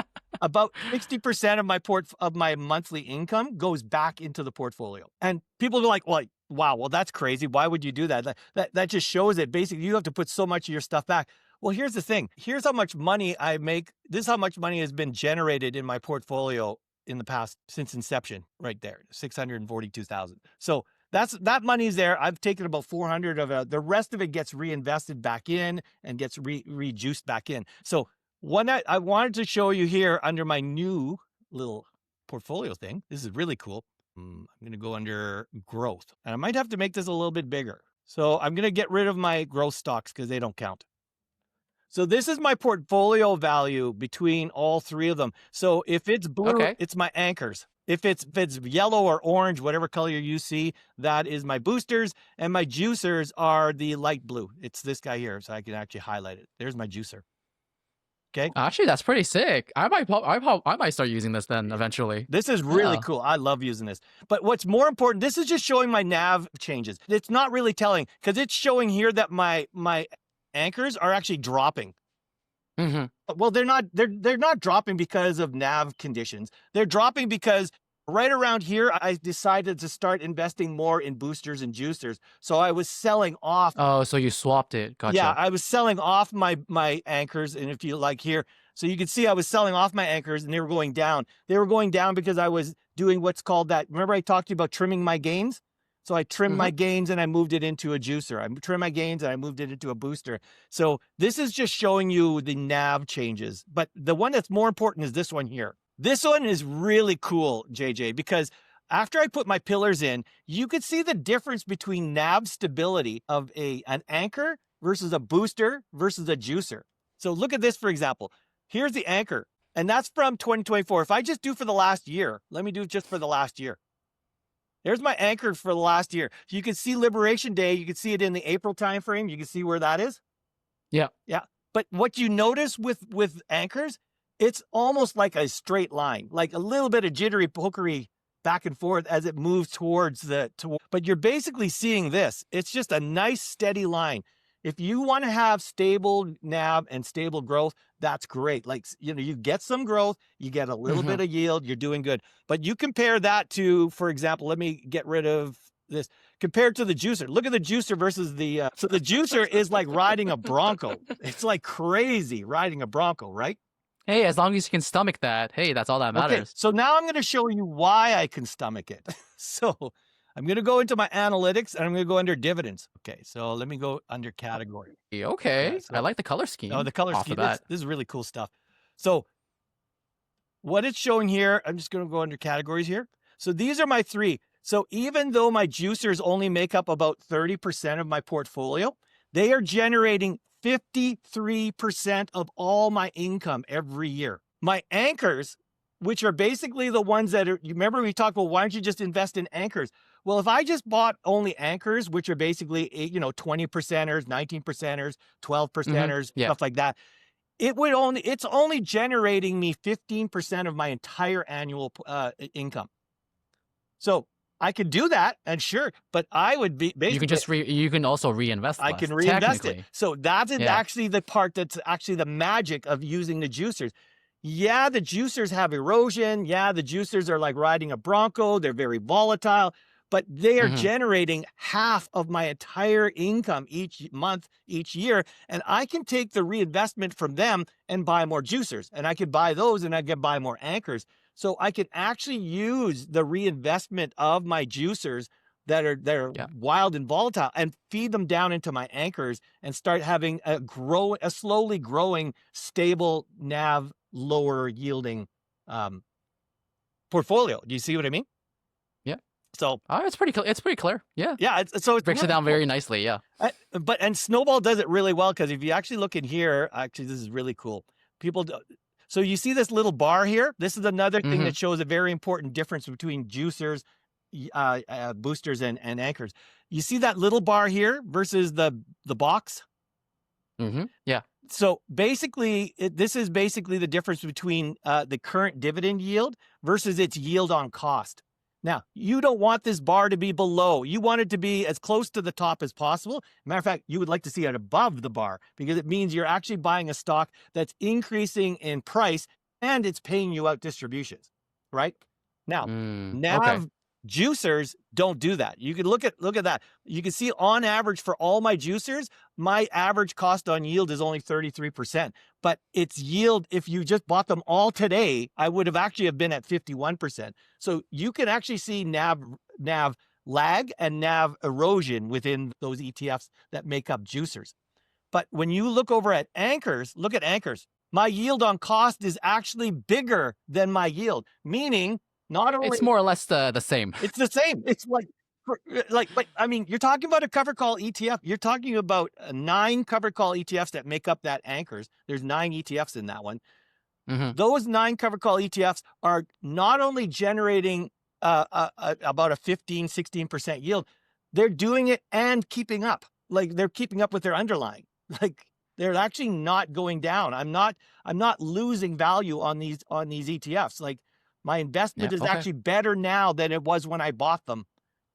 about 60% of my monthly income goes back into the portfolio. And people are like, well, wow, well, that's crazy. Why would you do that? That just shows it. Basically, you have to put so much of your stuff back. Well, here's the thing. Here's how much money I make. This is how much money has been generated in my portfolio in the past since inception, right there, 642,000. So that money's there. I've taken about 400 of it. The rest of it gets reinvested back in and gets rejuiced back in. So what I wanted to show you here under my new little portfolio thing. This is really cool. I'm going to go under growth, and I might have to make this a little bit bigger. So I'm going to get rid of my growth stocks because they don't count. So this is my portfolio value between all three of them. So if it's blue, it's my anchors. If it's yellow or orange, whatever color you see, that is my boosters, and my juicers are the light blue. It's this guy here, so I can actually highlight it. There's my juicer. Okay. Actually, that's pretty sick. I might start using this then eventually. This is really cool. I love using this. But what's more important, this is just showing my nav changes. It's not really telling because it's showing here that my anchors are actually dropping. Well, they're not dropping because of nav conditions. They're dropping because right around here, I decided to start investing more in boosters and juicers. So I was selling off. Oh, so you swapped it. Gotcha. Yeah, I was selling off my anchors. And if you like here, so you can see I was selling off my anchors and they were going down. They were going down because I was doing what's called that. Remember I talked to you about trimming my gains? So I trimmed my gains and I moved it into a juicer. I trimmed my gains and I moved it into a booster. So this is just showing you the nav changes. But the one that's more important is this one here. This one is really cool, JJ, because after I put my pillars in, you could see the difference between nav stability of an anchor versus a booster versus a juicer. So look at this, for example. Here's the anchor, and that's from 2024. If I just do for the last year, let me do just for the last year. There's my anchor for the last year. So you can see Liberation Day. You can see it in the April timeframe. You can see where that is. Yeah. Yeah. But what you notice with anchors, it's almost like a straight line, like a little bit of jittery pokery back and forth as it moves towards but you're basically seeing this. It's just a nice steady line. If you want to have stable nav and stable growth, that's great. Like, you get some growth, you get a little bit of yield, you're doing good. But you compare that to, for example, let me get rid of this. Compared to the juicer, look at the juicer versus the, so the juicer is like riding a Bronco. It's like crazy riding a Bronco, right? Hey, as long as you can stomach that, hey, that's all that matters. Okay, so now I'm going to show you why I can stomach it. So I'm going to go into my analytics and I'm going to go under dividends. Okay, so let me go under category. Okay, Yeah, so, I like the color scheme. Oh, the color scheme. This is really cool stuff. So what it's showing here, I'm just going to go under categories here. So these are my three. So even though my juicers only make up about 30% of my portfolio, they are generating 53% of all my income every year. My anchors, which are basically the ones that are, you remember we talked about, why don't you just invest in anchors? Well, if I just bought only anchors, which are basically, 20 percenters, 19 percenters, 12 percenters, stuff like that, it's only generating me 15% of my entire annual income. So I could do that, and sure, but I would be basically. You can also reinvest. I can reinvest it. So that's actually the part that's actually the magic of using the juicers. Yeah, the juicers have erosion. Yeah, the juicers are like riding a Bronco. They're very volatile, but they are generating half of my entire income each month, each year. And I can take the reinvestment from them and buy more juicers, and I could buy those and I can buy more anchors. So I can actually use the reinvestment of my juicers that are wild and volatile and feed them down into my anchors and start having a slowly growing, stable nav, lower yielding portfolio. Do you see what I mean? Yeah. So it's pretty clear. It's pretty clear. Yeah. Yeah. So it breaks it down very nicely. Yeah. And Snowball does it really well, because if you actually look in here, actually this is really cool. So you see this little bar here? This is another thing that shows a very important difference between juicers, boosters, and anchors. You see that little bar here versus the box? Yeah. So basically, this is basically the difference between the current dividend yield versus its yield on cost. Now, you don't want this bar to be below. You want it to be as close to the top as possible. Matter of fact, you would like to see it above the bar, because it means you're actually buying a stock that's increasing in price and it's paying you out distributions, right? Now, juicers don't do that. You can look at that. You can see on average for all my juicers, my average cost on yield is only 33%, but its yield, if you just bought them all today, I would have actually been at 51%. So you can actually see NAV lag and NAV erosion within those ETFs that make up juicers. But when you look over at anchors, look at anchors. My yield on cost is actually bigger than my yield, meaning not only It's more or less the same. it's the same. It's but I mean, you're talking about a cover call ETF. You're talking about 9 cover call ETFs that make up that anchors. There's 9 ETFs in that one. Those 9 cover call ETFs are not only generating about a 15, 16% yield, they're doing it and keeping up. Like they're keeping up with their underlying. Like they're actually not going down. I'm not losing value on these ETFs. Like my investment is actually better now than it was when I bought them.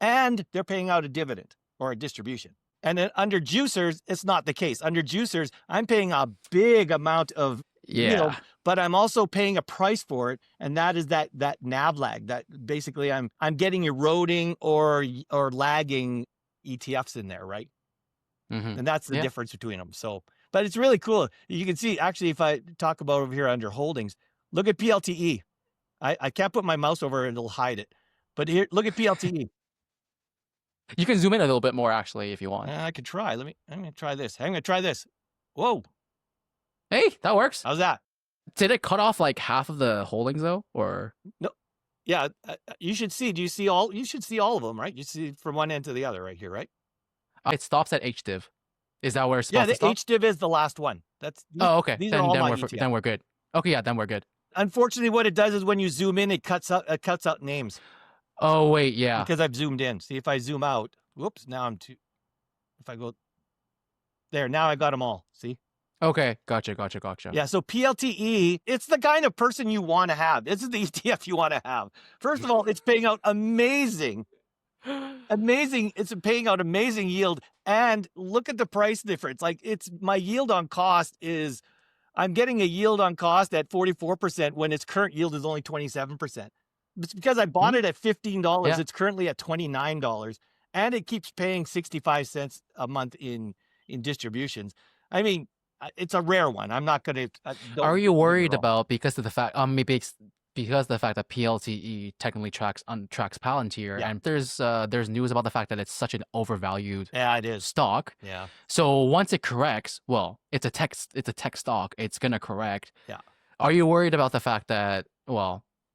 And they're paying out a dividend or a distribution. And then under juicers, it's not the case. Under juicers, I'm paying a big amount of yield, but I'm also paying a price for it, and that is that NAV lag. That basically I'm getting eroding or lagging ETFs in there, right? And that's the difference between them. So, but it's really cool. You can see actually if I talk about over here under holdings, look at PLTE. I can't put my mouse over it; it'll hide it. But here, look at PLTE. You can zoom in a little bit more actually if you want. I could try. I'm gonna try this. I'm gonna try this. Whoa. Hey, that works. How's that? Did it cut off like half of the holdings though, or no? Yeah, you should see. Do you see all? You should see all of them, right? You see from one end to the other, right here, right? It stops at HDIV. Is that where it's supposed to stop? HDIV is the last one. That's okay. These are all my ETFs. Then we're good. Okay, yeah, then we're good. Unfortunately, what it does is when you zoom in, it cuts out names. Oh wait, yeah. Because I've zoomed in. See if I zoom out. Whoops! Now I'm too. If I go there, now I got them all. See? Okay, gotcha. Yeah, so PLTE, it's the kind of person you want to have. This is the ETF you want to have. First of all, it's paying out amazing. It's paying out amazing yield. And look at the price difference. Like it's my yield on cost is, I'm getting a yield on cost at 44% when its current yield is only 27%. It's because I bought it at $15. Yeah. It's currently at $29. And it keeps paying 65 cents a month in distributions. I mean, it's a rare one. I'm not going to. Are you worried about because of the fact? Maybe it's because of the fact that PLTE technically tracks Palantir, and there's news about the fact that it's such an overvalued stock. Yeah. So once it corrects, well, it's a tech stock. It's gonna correct. Yeah. Are you worried about the fact that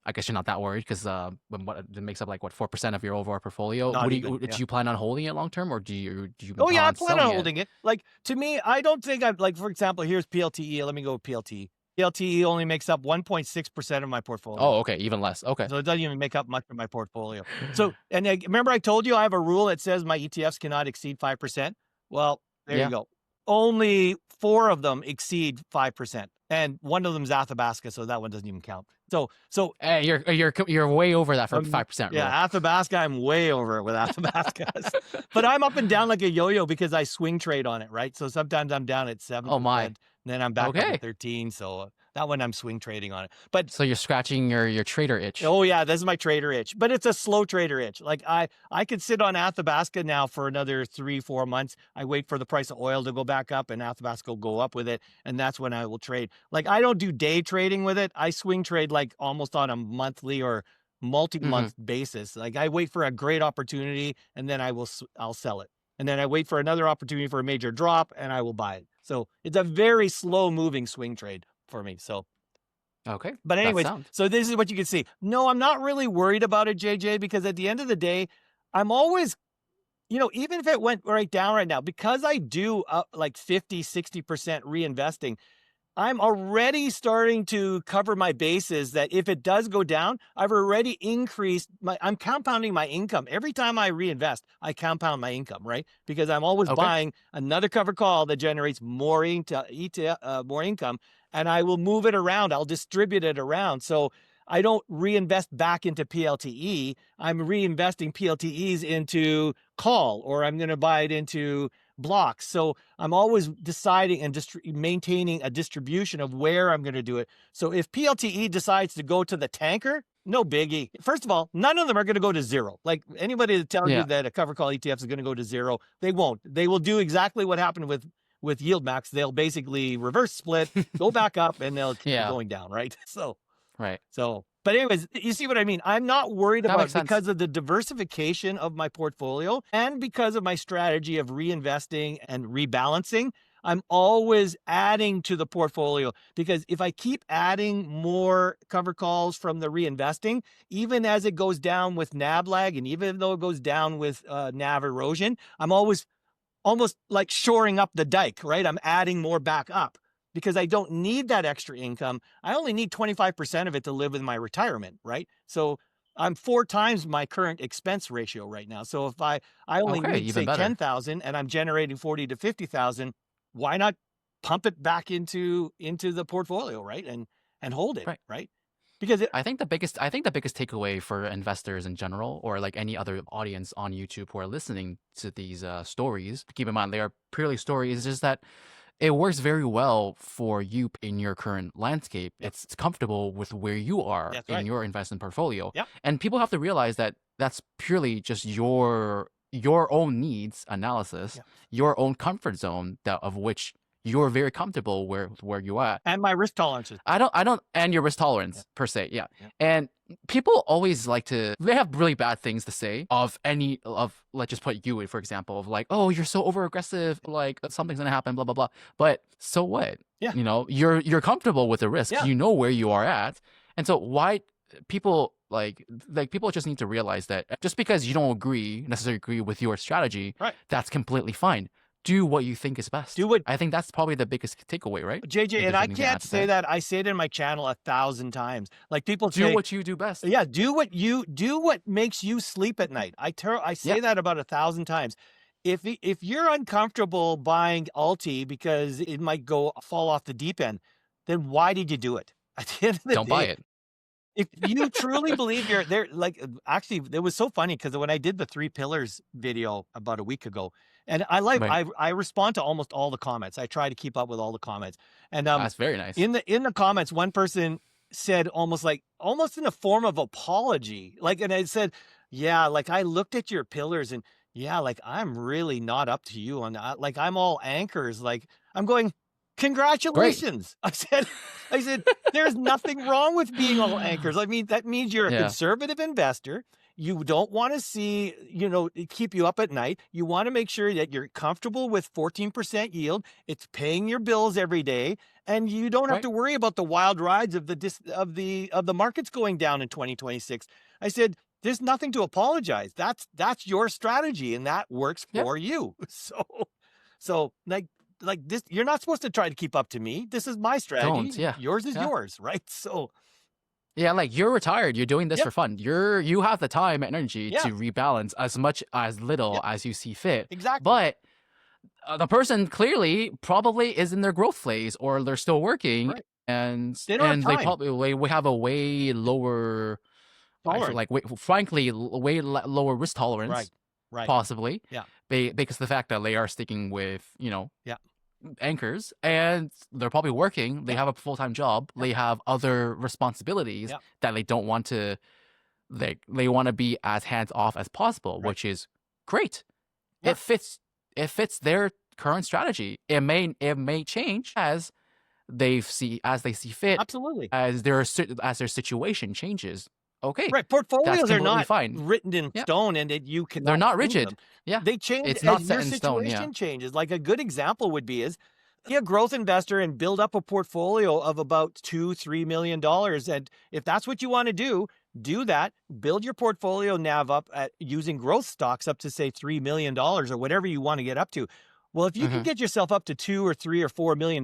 I guess you're not that worried because it makes up like 4% of your overall portfolio. Do you plan on holding it long term, or do you? Oh yeah, I plan on holding it. Like to me, I don't think I'm like, for example, here's PLTE. Let me go with PLTE. PLTE only makes up 1.6% of my portfolio. Oh, okay, even less. Okay, so it doesn't even make up much of my portfolio. So, and remember I told you I have a rule that says my ETFs cannot exceed 5%. Well, there you go. Only 4 of them exceed 5%. And one of them is Athabasca, so that one doesn't even count. So hey, you're way over that for 5%. Yeah, Athabasca, I'm way over it with Athabasca. But I'm up and down like a yo-yo because I swing trade on it, right? So sometimes I'm down at 7%. Oh my! And then I'm back up at 13. So that one I'm swing trading on it. But so you're scratching your trader itch. Oh yeah, this is my trader itch. But it's a slow trader itch. Like I could sit on Athabasca now for another 3-4 months. I wait for the price of oil to go back up and Athabasca will go up with it. And that's when I will trade. Like I don't do day trading with it. I swing trade like almost on a monthly or multi-month basis. Like I wait for a great opportunity and then I'll sell it. And then I wait for another opportunity for a major drop and I will buy it. So it's a very slow moving swing trade for me. So okay. But anyways, so this is what you can see. No, I'm not really worried about it, JJ, because at the end of the day, I'm always, even if it went right down right now, because I do like 50, 60% reinvesting, I'm already starting to cover my bases that if it does go down, I've already increased I'm compounding my income. Every time I reinvest, I compound my income, right? Because I'm always buying another cover call that generates more income, and I will move it around. I'll distribute it around. So I don't reinvest back into PLTE. I'm reinvesting PLTEs into call, or I'm going to buy it into blocks. So I'm always deciding and maintaining a distribution of where I'm going to do it. So if PLTE decides to go to the tanker, no biggie. First of all, none of them are going to go to zero. Like anybody that tells you that a cover call ETF is going to go to zero, they won't. They will do exactly what happened with Yield Max. They'll basically reverse split, go back up, and they'll keep going down, right? So right. So But anyways, you see what I mean? I'm not worried That about makes sense. because of the diversification of my portfolio and because of my strategy of reinvesting and rebalancing. I'm always adding to the portfolio because if I keep adding more cover calls from the reinvesting, even as it goes down with NAV lag and even though it goes down with NAV erosion, I'm always almost like shoring up the dike, right? I'm adding more back up because I don't need that extra income. I only need 25% of it to live with my retirement, right? So I'm 4 times my current expense ratio right now. So if I only Okay, need even say better. 10,000 and I'm generating 40 to 50,000, why not pump it back into the portfolio, right? And hold it, Right. right? Because I think the biggest takeaway for investors in general, or like any other audience on YouTube who are listening to these stories, keep in mind they are purely stories, is that it works very well for you in your current landscape. Yep. It's comfortable with where you are That's in right. your investment portfolio. Yep. And people have to realize that that's purely just your own needs analysis, Yep. your own comfort zone that of which you're very comfortable where you are. And my risk tolerances. I don't, and your risk tolerance per se, yeah. Yep. And people always like to, they have really bad things to say of let's just put you in, for example, of like, oh, you're so over aggressive, like something's gonna happen, blah blah blah. But so what? Yeah. You know, you're comfortable with the risk. Yeah. You know where you are at, and so why people like people just need to realize that just because you don't necessarily agree with your strategy, Right. that's completely fine. Do what you think is best. Do what I think that's probably the biggest takeaway, right? JJ, and I can't say that. I say it in my channel 1,000 times. Like people do say, what you do best. yeah, do what makes you sleep at night. I say that about 1,000 times. If you're uncomfortable buying Alti because it might fall off the deep end, then why did you do it? At the end of the Don't day, buy it. if you truly believe you're there, like actually, it was so funny because when I did the 3 pillars video about a week ago, and Right. I respond to almost all the comments. I try to keep up with all the comments. And That's very nice. in the comments, one person said almost in a form of apology, like, and it said, yeah, like I looked at your pillars and yeah, like I'm really not up to you on that. Like I'm all anchors. Like I'm going, congratulations. I said, there's nothing wrong with being all anchors. I mean, that means you're a Yeah. conservative investor. You don't want to see, keep you up at night. You want to make sure that you're comfortable with 14% yield. It's paying your bills every day, and you don't have Right. to worry about the wild rides of the markets going down in 2026. I said, there's nothing to apologize. That's your strategy, and that works Yeah. for you. So like this, you're not supposed to try to keep up to me. This is my strategy. Don't, yeah. Yours is Yeah. yours, right? So Yeah, like you're retired. You're doing this Yep. for fun. You have the time and energy Yeah. to rebalance as much as little Yep. as you see fit. exactly. But the person clearly probably is in their growth phase, or they're still working, Right. and They don't have they time. probably we have a way lower, Tolerance. frankly, way lower risk tolerance, Right. possibly. Yeah. Because the fact that they are sticking with Yeah. anchors, and they're probably working. They have a full-time job. They have other responsibilities Yeah. that they don't want to. They want to be as hands off as possible, Right. which is great. Yeah. It fits their current strategy. It may change as they see fit, Absolutely. as their situation changes. Okay, Right. Portfolios are completely not fine. written in Yeah. stone, and that you cannot They're not change rigid. them. Yeah, They change it's as not your set in stone. Yeah. situation changes. Like a good example would be be a growth investor and build up a portfolio of about $2-3 million. And if that's what you want to do that. Build your portfolio NAV up at using growth stocks up to say $3 million or whatever you want to get up to. Well, if you can get yourself up to $2 or $3 or $4 million,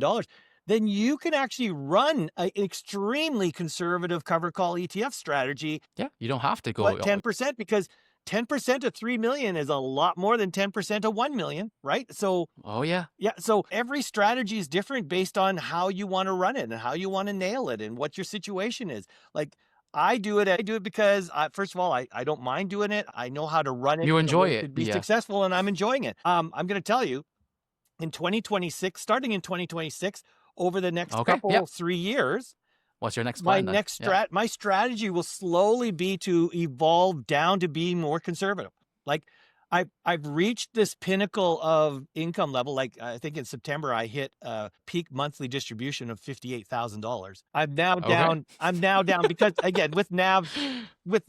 then you can actually run an extremely conservative cover call ETF strategy. Yeah, you don't have to go 10%, because 10% of 3 million is a lot more than 10% of 1 million, right? So, oh yeah. yeah. So every strategy is different based on how you want to run it and how you want to nail it and what your situation is. Like I do it because first of all, I don't mind doing it. I know how to run it. You enjoy to it. be Yeah. successful, and I'm enjoying it. I'm going to tell you, in 2026, starting in 2026, over the next couple 3 years, what's your next plan? My strategy will slowly be to evolve down to being more conservative. Like I've reached this pinnacle of income level. Like I think in September I hit a peak monthly distribution of $58,000. Okay. I'm now down because again with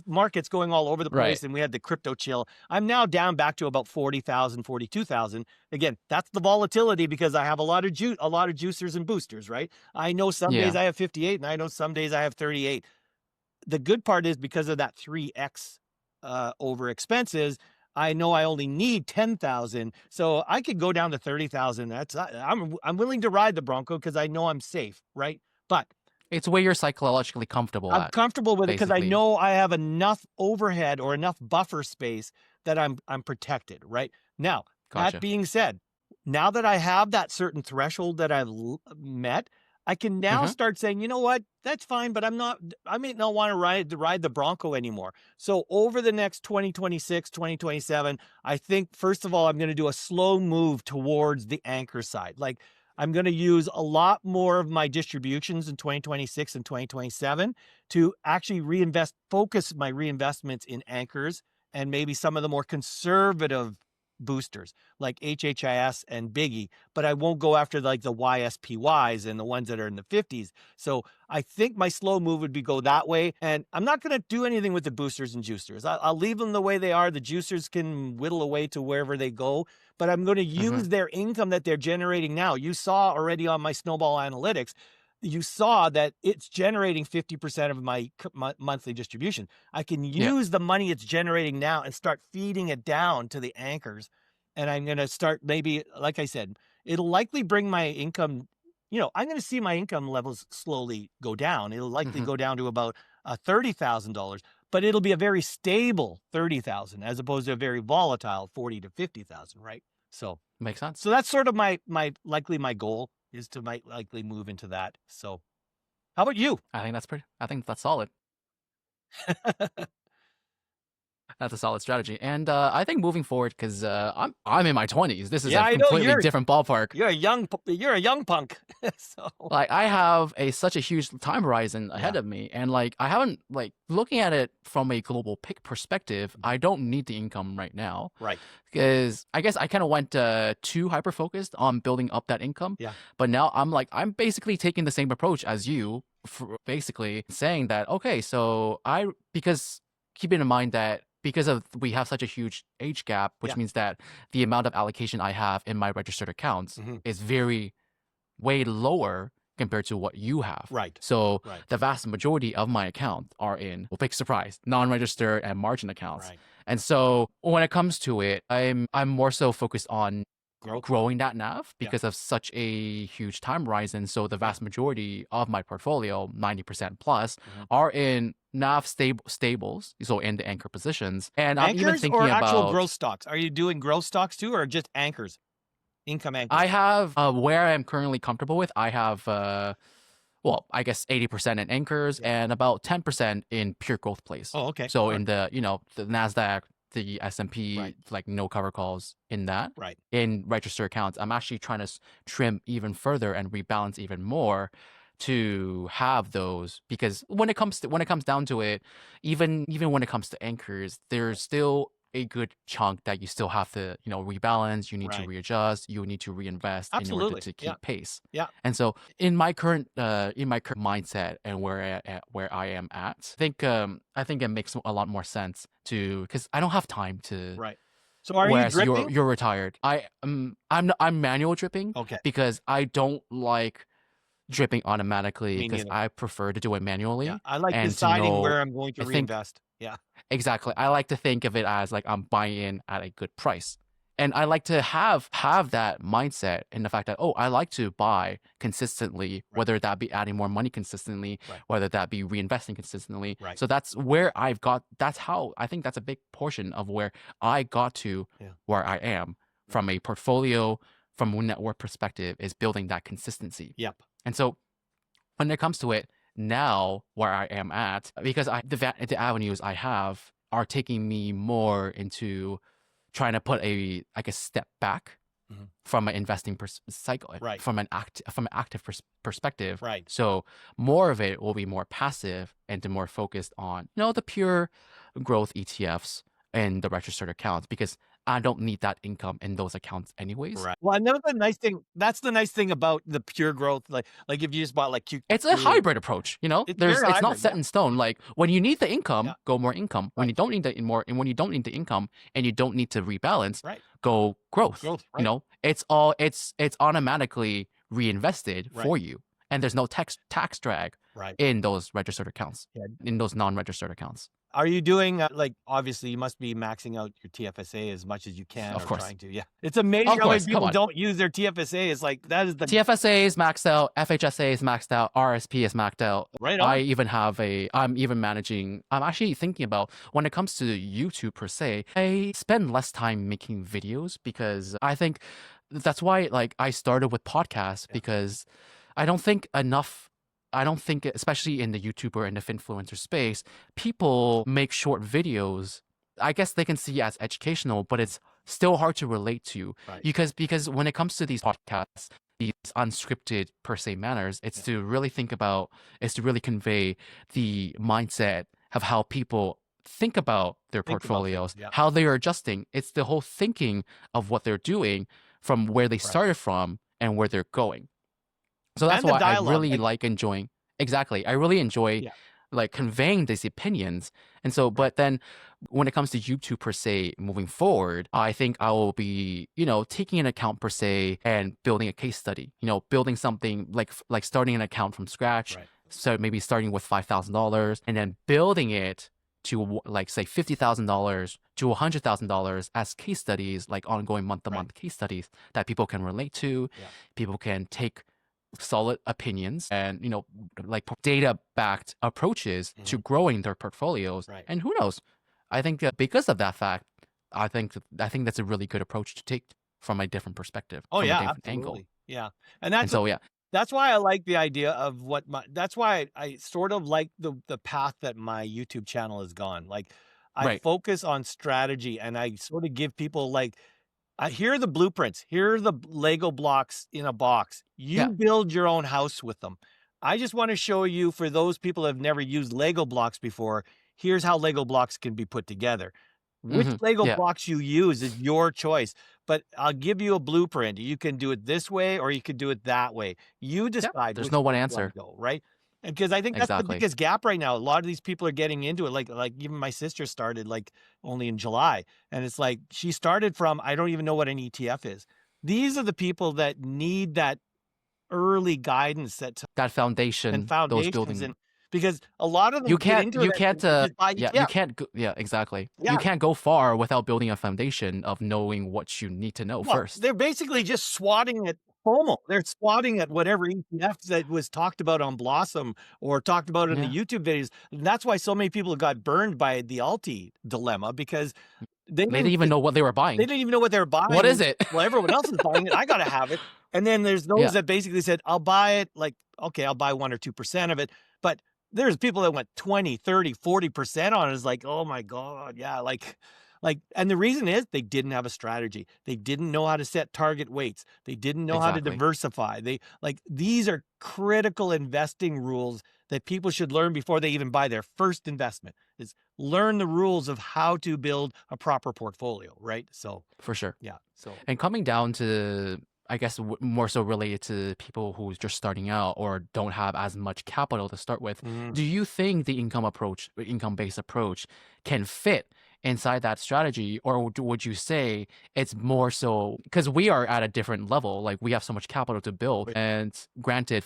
markets going all over the Right. place and we had the crypto chill, I'm now down back to about 40,000, 42,000. Again, that's the volatility because I have a lot of juicers and boosters, right? I know some days Yeah. I have 58 and I know some days I have 38. The good part is because of that 3x over expenses, I know I only need 10,000, so I could go down to 30,000. I'm willing to ride the Bronco because I know I'm safe, right? But It's where you're psychologically comfortable I'm at, comfortable with it because I basically. know I have enough overhead or enough buffer space that I'm protected, right? Now, that Gotcha. being said, now that I have that certain threshold that I've met, I can now Mm-hmm. start saying, you know what, that's fine, but I may not want to ride the Bronco anymore. So over the next 2026, 2027, I think, first of all, I'm going to do a slow move towards the anchor side. Like I'm going to use a lot more of my distributions in 2026 and 2027 to actually focus my reinvestments in anchors and maybe some of the more conservative boosters like HHIS and Biggie, but I won't go after like the YSPYs and the ones that are in the 50s. So I think my slow move would be go that way. And I'm not going to do anything with the boosters and juicers. I'll leave them the way they are. The juicers can whittle away to wherever they go, but I'm going to Mm-hmm. use their income that they're generating now. You saw already on my Snowball Analytics, you saw that it's generating 50% of my monthly distribution. I can Yeah. use the money it's generating now and start feeding it down to the anchors. And I'm going to start maybe, like I said, it'll likely bring my income, I'm going to see my income levels slowly go down. It'll likely Mm-hmm. go down to about $30,000, but it'll be a very stable 30,000 as opposed to a very volatile 40 to 50,000, right? So Makes sense. so that's sort of my my goal is to might likely move into that. So how about you? I think that's solid. That's a solid strategy. And I think moving forward, because I'm in my 20s, this is Yeah, a I know completely different ballpark. you're a young punk. So Like I have such a huge time horizon ahead yeah, of me, and like I haven't like looking at it from a global pick perspective. I don't need the income right now right. because I guess I kind of went too hyper focused on building up that income. Yeah. But now I'm basically taking the same approach as you, for basically saying that okay, so because keeping in mind that because of we have such a huge age gap, which Yeah. means that the amount of allocation I have in my registered accounts Mhm. is way lower compared to what you have. Right. So Right. the vast majority of my accounts are in, well, big surprise, non-registered and margin accounts. Right. And so when it comes to it, I'm more so focused on Growth. growing that NAV Yeah. because of such a huge time horizon. So the vast majority of my portfolio, 90% plus, Mhm. are in NAV stables, so in the anchor positions. And I'm even Anchors thinking or actual about growth stocks? Are you doing growth stocks too, or just anchors? Income anchors. I have where I'm currently comfortable with. I have well, I guess 80% in anchors Yeah. and about 10% in pure growth plays. Oh, okay. So All right. in the the Nasdaq, the S&P, Right. like no cover calls in that. Right. In register accounts, I'm actually trying to trim even further and rebalance even more to have those because when it comes down to it, even when it comes to anchors, there's still a good chunk that you still have to rebalance. You need to Right. readjust. You need to reinvest in order Absolutely. to Yeah. keep pace. Yeah. And so in my current mindset and where I am at, I think it makes a lot more sense to because I don't have time to. Right. So are you Whereas dripping? you're retired. I'm manual dripping Okay. because I don't like dripping automatically Me because neither. I prefer to do it manually Yeah. I like and to deciding know. where I'm going to I think reinvest. Yeah. exactly. I like to think of it as like I'm buying in at a good price. And I like to have that mindset in the fact that I like to buy consistently, Right. whether that be adding more money consistently, Right. whether that be reinvesting consistently. Right. So that's where that's how I think that's a big portion of where I got to where I am from a portfolio, from a network perspective, is building that consistency. Yep. And so when it comes to it now, where I am at, because the avenues I have are taking me more into trying to put a step back from an investing cycle, Right. from an active perspective. Right. So more of it will be more passive and to more focused on the pure growth ETFs and the registered accounts because I don't need that income in those accounts anyways. Right. Well, another nice thing, that's the nice thing about the pure growth. Like if you just bought like Q, It's a hybrid approach, you know. it's very It's not hybrid. set in stone. Like when you need the income, Yeah. go more income. When Right. you don't need the more, and when you don't need the income and you don't need to rebalance, Right. go growth. Growth, You right. know, it's automatically reinvested Right. for you, and there's no tax drag Right. in those registered accounts, Yeah. in those non-registered accounts. Are you doing like obviously you must be maxing out your TFSA as much as you can, Of or course. trying to? Yeah, it's amazing Of how many course, come people on. don't use their TFSA. It's like that is the TFSA is maxed out, FHSA is maxed out, RSP is maxed out. right on. I'm even managing, I'm actually thinking about when it comes to YouTube per se, I spend less time making videos because I think that's why like I started with podcasts because I don't think, especially in the YouTuber and the influencer space, people make short videos. I guess they can see as educational, but it's still hard to relate to Right. because when it comes to these podcasts, these unscripted per se manners, it's to really convey the mindset of how people think about their Think about portfolios, things, yeah. how they are adjusting. It's the whole thinking of what they're doing from where they started from and where they're going. So that's And the why I dialogue, really like- like enjoying. Exactly. I really enjoy Yeah. like conveying these opinions. And so, but then when it comes to YouTube per se, moving forward, I think I will be, you know, taking an account per se and building a case study, you know, building something like starting an account from scratch. Right. So maybe starting with $5,000 and then building it to like say $50,000 to $100,000 as case studies, like ongoing month-to-month case studies that people can relate to. Yeah. People can take solid opinions and, you know, like data-backed approaches to growing their portfolios. Right. And who knows? I think because of that fact, I think that's a really good approach to take from a different perspective. Oh from a yeah, different absolutely. angle. Yeah, And and that's so yeah, that's why I like the idea of that's why I sort of like the path that my YouTube channel has gone. Like I Right. focus on strategy and I sort of give people like, here are the blueprints. Here are the Lego blocks in a box. You Yeah. build your own house with them. I just want to show you, for those people who have never used Lego blocks before, here's how Lego blocks can be put together. Which Lego Yeah. blocks you use is your choice, but I'll give you a blueprint. You can do it this way or you can do it that way. You decide. There's which no way one you wanna answer. go, right? And because I think that's the Exactly. biggest gap right now. A lot of these people are getting into it. Like even my sister started like only in July, and it's like she started from, I don't even know what an ETF is. These are the people that need that early guidance, That foundation, and those foundations, building. and because a lot of them You get can't, into you it can't, and just buy yeah, ETFs. you can't, yeah, exactly. Yeah. You can't go far without building a foundation of knowing what you need to know Well, first. they're basically just swatting at FOMO. They're swatting at whatever ETF that was talked about on Blossom or talked about in the YouTube videos. And that's why so many people got burned by the Alti dilemma, because they They didn't even know what they were buying. They didn't even know what they were buying. What is it? Well, everyone else is buying it. I got to have it. And then there's those Yeah. that basically said, I'll buy it. Like, okay, I'll buy 1 or 2% of it. But there's people that went 20, 30, 40% on it. It's like, oh my God. Yeah. Like, and the reason is they didn't have a strategy. They didn't know how to set target weights. They didn't know how to Exactly. diversify. These are critical investing rules that people should learn before they even buy their first investment, is learn the rules of how to build a proper portfolio. Right. So For sure. yeah. So And coming down to, I guess, more so related to people who's just starting out or don't have as much capital to start with, do you think the income-based approach can fit inside that strategy? Or would you say it's more so, because we are at a different level, like we have so much capital to build, Right. and granted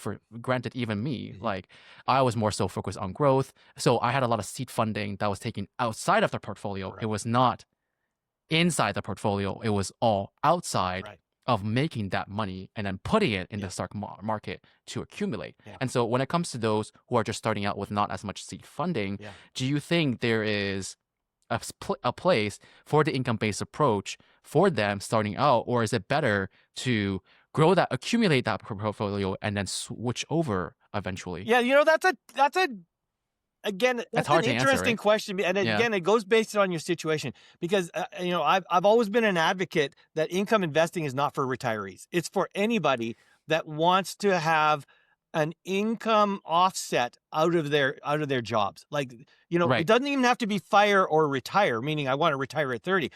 even me, like I was more so focused on growth. So I had a lot of seed funding that was taken outside of the portfolio. Right. It was not inside the portfolio. It was all outside Right. of making that money and then putting it in the stock market to accumulate. Yeah. And so when it comes to those who are just starting out with not as much seed funding, Yeah. do you think there is a place for the income-based approach for them starting out, or is it better to accumulate that portfolio and then switch over eventually? Yeah, again, that's hard an to answer, interesting right? question. And Yeah. again, it goes based on your situation, because I've always been an advocate that income investing is not for retirees. It's for anybody that wants to have an income offset out of their jobs. Like, Right. it doesn't even have to be fire or retire, meaning I want to retire at 30.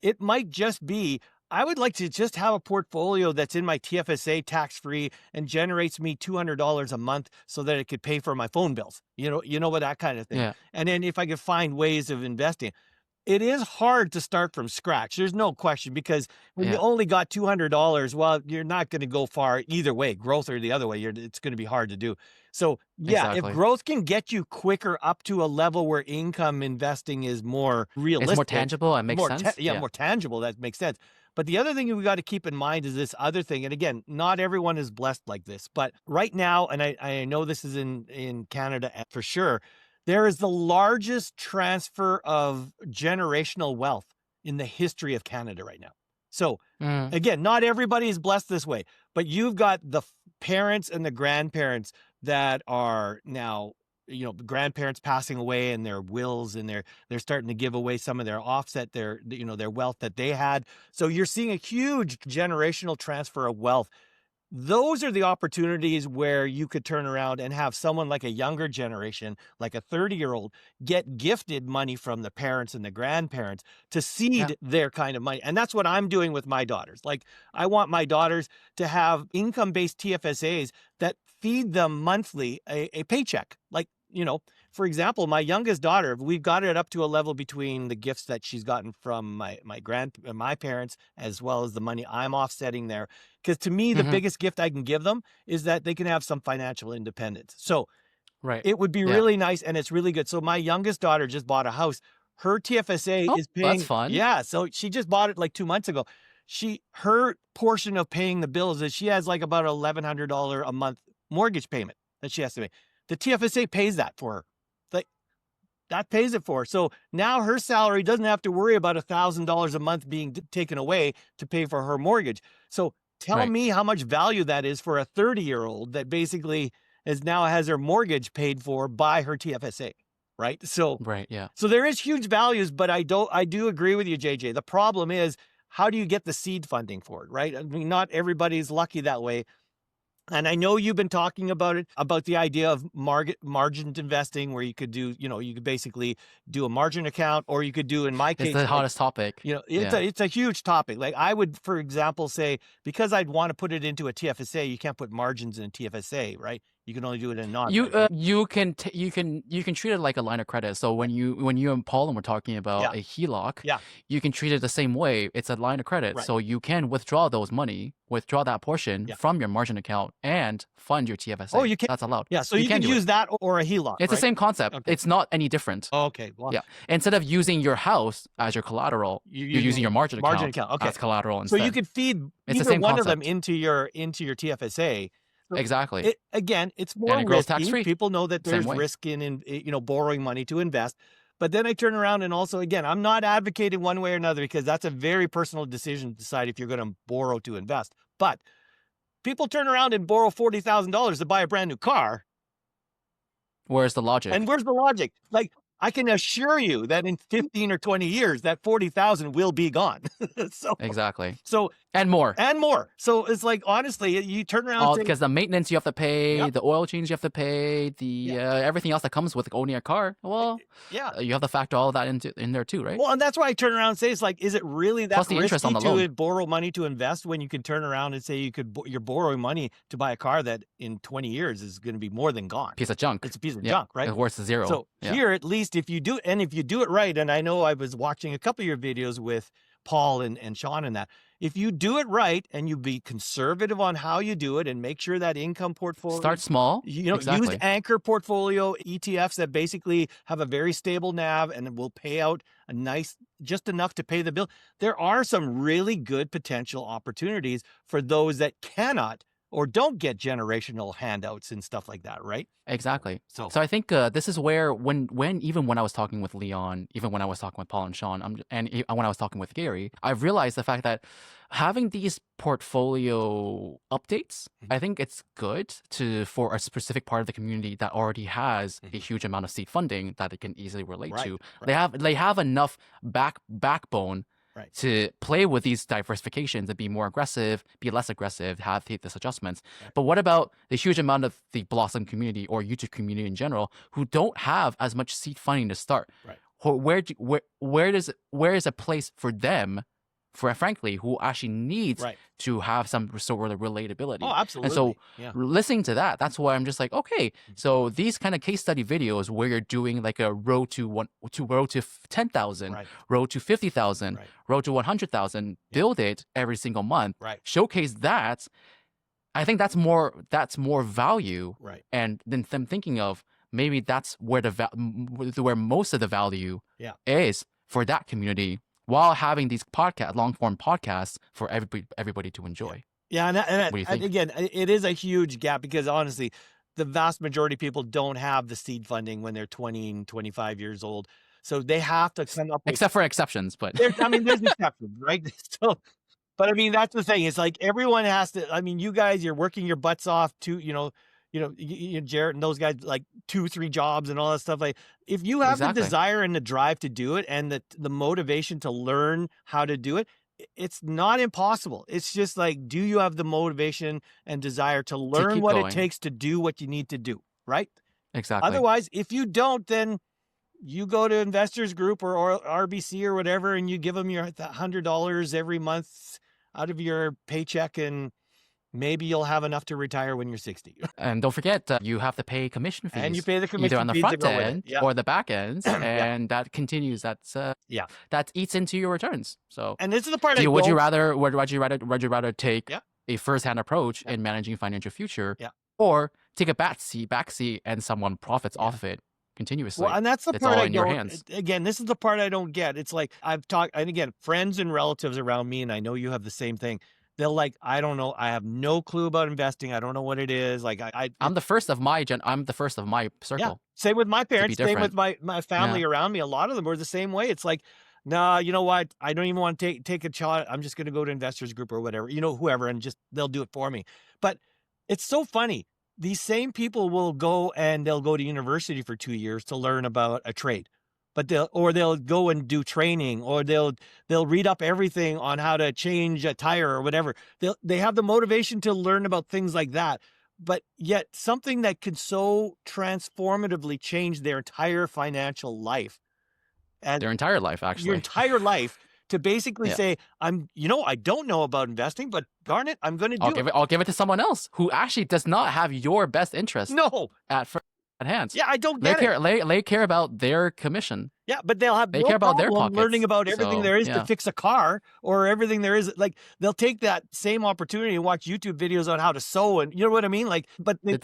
it might just be, I would like to just have a portfolio that's in my TFSA tax-free and generates me $200 a month so that it could pay for my phone bills. What that kind of thing. Yeah. And then if I could find ways of investing. It is hard to start from scratch. There's no question, because when you Yeah. only got $200, well, you're not going to go far either way, growth or the other way. It's going to be hard to do. So yeah, if Exactly. growth can get you quicker up to a level where income investing is more realistic, It's more tangible and makes sense. more tangible, that makes sense. But the other thing we got to keep in mind is this other thing. And again, not everyone is blessed like this, but right now, and I know this is in Canada for sure, there is the largest transfer of generational wealth in the history of Canada right now. So Mm. again, not everybody is blessed this way, but you've got the parents and the grandparents that are now, grandparents passing away, and their wills, and they're starting to give away some of their offset, their wealth that they had. So you're seeing a huge generational transfer of wealth. Those are the opportunities where you could turn around and have someone like a younger generation, like a 30-year-old, get gifted money from the parents and the grandparents to seed their kind of money. And that's what I'm doing with my daughters. Like, I want my daughters to have income-based TFSAs that feed them monthly a paycheck. Like, for example, my youngest daughter, we've got it up to a level between the gifts that she's gotten from my parents, as well as the money I'm offsetting there. Because to me, the biggest gift I can give them is that they can have some financial independence. So Right. it would be really nice, and it's really good. So my youngest daughter just bought a house. Her TFSA Oh, is paying. that's fun. Yeah, so she just bought it like 2 months ago. Her portion of paying the bills is she has like about $1,100 a month mortgage payment that she has to make. The TFSA pays that for her. Like, that pays it for her. So now her salary doesn't have to worry about $1,000 a month being taken away to pay for her mortgage. So tell me how much value that is for a 30-year-old that basically now has her mortgage paid for by her TFSA, right? So Right. Yeah. so there is huge values, but I do agree with you, JJ. The problem is, how do you get the seed funding for it, right? I mean, not everybody's lucky that way. And I know you've been talking about it, about the idea of margined investing, where you could do, you could basically do a margin account, or you could do, in my case, It's the hottest topic. it's a huge topic. Like, I would, for example, say, because I'd want to put it into a TFSA, you can't put margins in a TFSA, right? You can only do it in non. You can treat it like a line of credit. So when you and Paul were talking about a HELOC, you can treat it the same way. It's a line of credit. Right. So you can withdraw that portion from your margin account and fund your TFSA. Oh, you can. That's allowed. Yeah, so you can do use it. that or a HELOC. It's the same concept. Okay. It's not any different. Okay. Well, Yeah. Instead of using your house as your collateral, you're using your margin account Okay. as collateral So instead. you could feed It's the either same one of them concept. into your TFSA. So Exactly. Again, it's more And it grows risky. tax-free. People know that Same there's way. risk in borrowing money to invest. But then I turn around and also, again, I'm not advocating one way or another, because that's a very personal decision to decide if you're going to borrow to invest. But people turn around and borrow $40,000 to buy a brand new car. Where's the logic? And where's the logic? Like, I can assure you that in 15 or 20 years, that 40,000 will be gone. Exactly. So And more. So it's like, honestly, you turn around and say, Because the maintenance you have to pay, the oil change you have to pay, the everything else that comes with owning a car. Well, you have to factor all of that in there too, right? Well, and that's why I turn around and say, it's like, is it really that Plus the interest risky on the to loan. borrow money to invest, when you can turn around and say you're borrowing money to buy a car that in 20 years is going to be more than gone? Piece of junk. It's a piece of junk, right? It's worth zero. So here, at least, if you do it right, and I know I was watching a couple of your videos with Paul and Sean and that, if you do it right and you be conservative on how you do it and make sure that income portfolio, Start small. use anchor portfolio ETFs that basically have a very stable NAV and will pay out a nice, just enough to pay the bill. There are some really good potential opportunities for those that cannot or don't get generational handouts and stuff like that, right? Exactly. So I think this is where when I was talking with Leon, even when I was talking with Paul and Sean, when I was talking with Gary, I realized the fact that having these portfolio updates, I think it's good for a specific part of the community that already has a huge amount of seed funding that they can easily relate to. Right. They have enough backbone to play with these diversifications and be more aggressive, be less aggressive, take these adjustments. But what about the huge amount of the Blossom community or YouTube community in general who don't have as much seed funding to start? Right. Where is a place for them frankly, who actually needs Right. to have some sort of relatability. Oh, absolutely. And so Yeah. listening to that, that's why I'm just like, okay, so these kind of case study videos where you're doing like a road to 10,000, Right. road to 50,000, Right. road to 100,000, build it every single month, Right. showcase that. I think that's more value. Right. And then them thinking of maybe that's where where most of the value is for that community, while having these long form podcasts for everybody to enjoy. Yeah, What do you think? again, it is a huge gap because honestly, the vast majority of people don't have the seed funding when they're 20 and 25 years old. So they have to come up with, Except for exceptions, but there's exceptions, right? So, but I mean, that's the thing. It's like everyone has to, I mean, you guys, you're working your butts off to, Jarrett and those guys, like 2-3 jobs and all that stuff. Like if you have the desire and the drive to do it and the motivation to learn how to do it, it's not impossible. It's just like, do you have the motivation and desire to learn what it takes to do what you need to do? Right. Exactly. Otherwise, if you don't, then you go to Investors Group or RBC or whatever, and you give them your $100 every month out of your paycheck, and maybe you'll have enough to retire when you're 60. And don't forget, you have to pay commission fees. And you pay the commission either on the fees front end or the back end, and that continues. That eats into your returns. So, and this is the part. Would you rather take a first-hand approach Yeah. in managing financial future, Yeah. or take a backseat, and someone profits off of it continuously? Well, and that's the It's part all I in your don't. hands. Again, this is the part I don't get. It's like I've talked, and again, friends and relatives around me, and I know you have the same thing. They'll like, I don't know. I have no clue about investing. I don't know what it is. Like I'm the first of my circle. Yeah. Same with my parents. Same with different. my family around me. A lot of them are the same way. It's like, nah, you know what? I don't even want to take a shot. I'm just going to go to Investors Group or whatever, whoever, and just they'll do it for me. But it's so funny. These same people will go and they'll go to university for 2 years to learn about a trade. But they'll go and do training, or they'll read up everything on how to change a tire or whatever. They have the motivation to learn about things like that. But yet something that could so transformatively change their entire financial life. And their entire life, actually. Your entire life, to basically say, I don't know about investing, but darn it, I'm going to do it. I'll give it to someone else who actually does not have your best interest at hand. Yeah, I don't get it. They care about their commission. Yeah, but they'll have care about their pockets. Learning about everything there is to fix a car, or everything there is. Like they'll take that same opportunity and watch YouTube videos on how to sew, and you know what I mean. Like, but the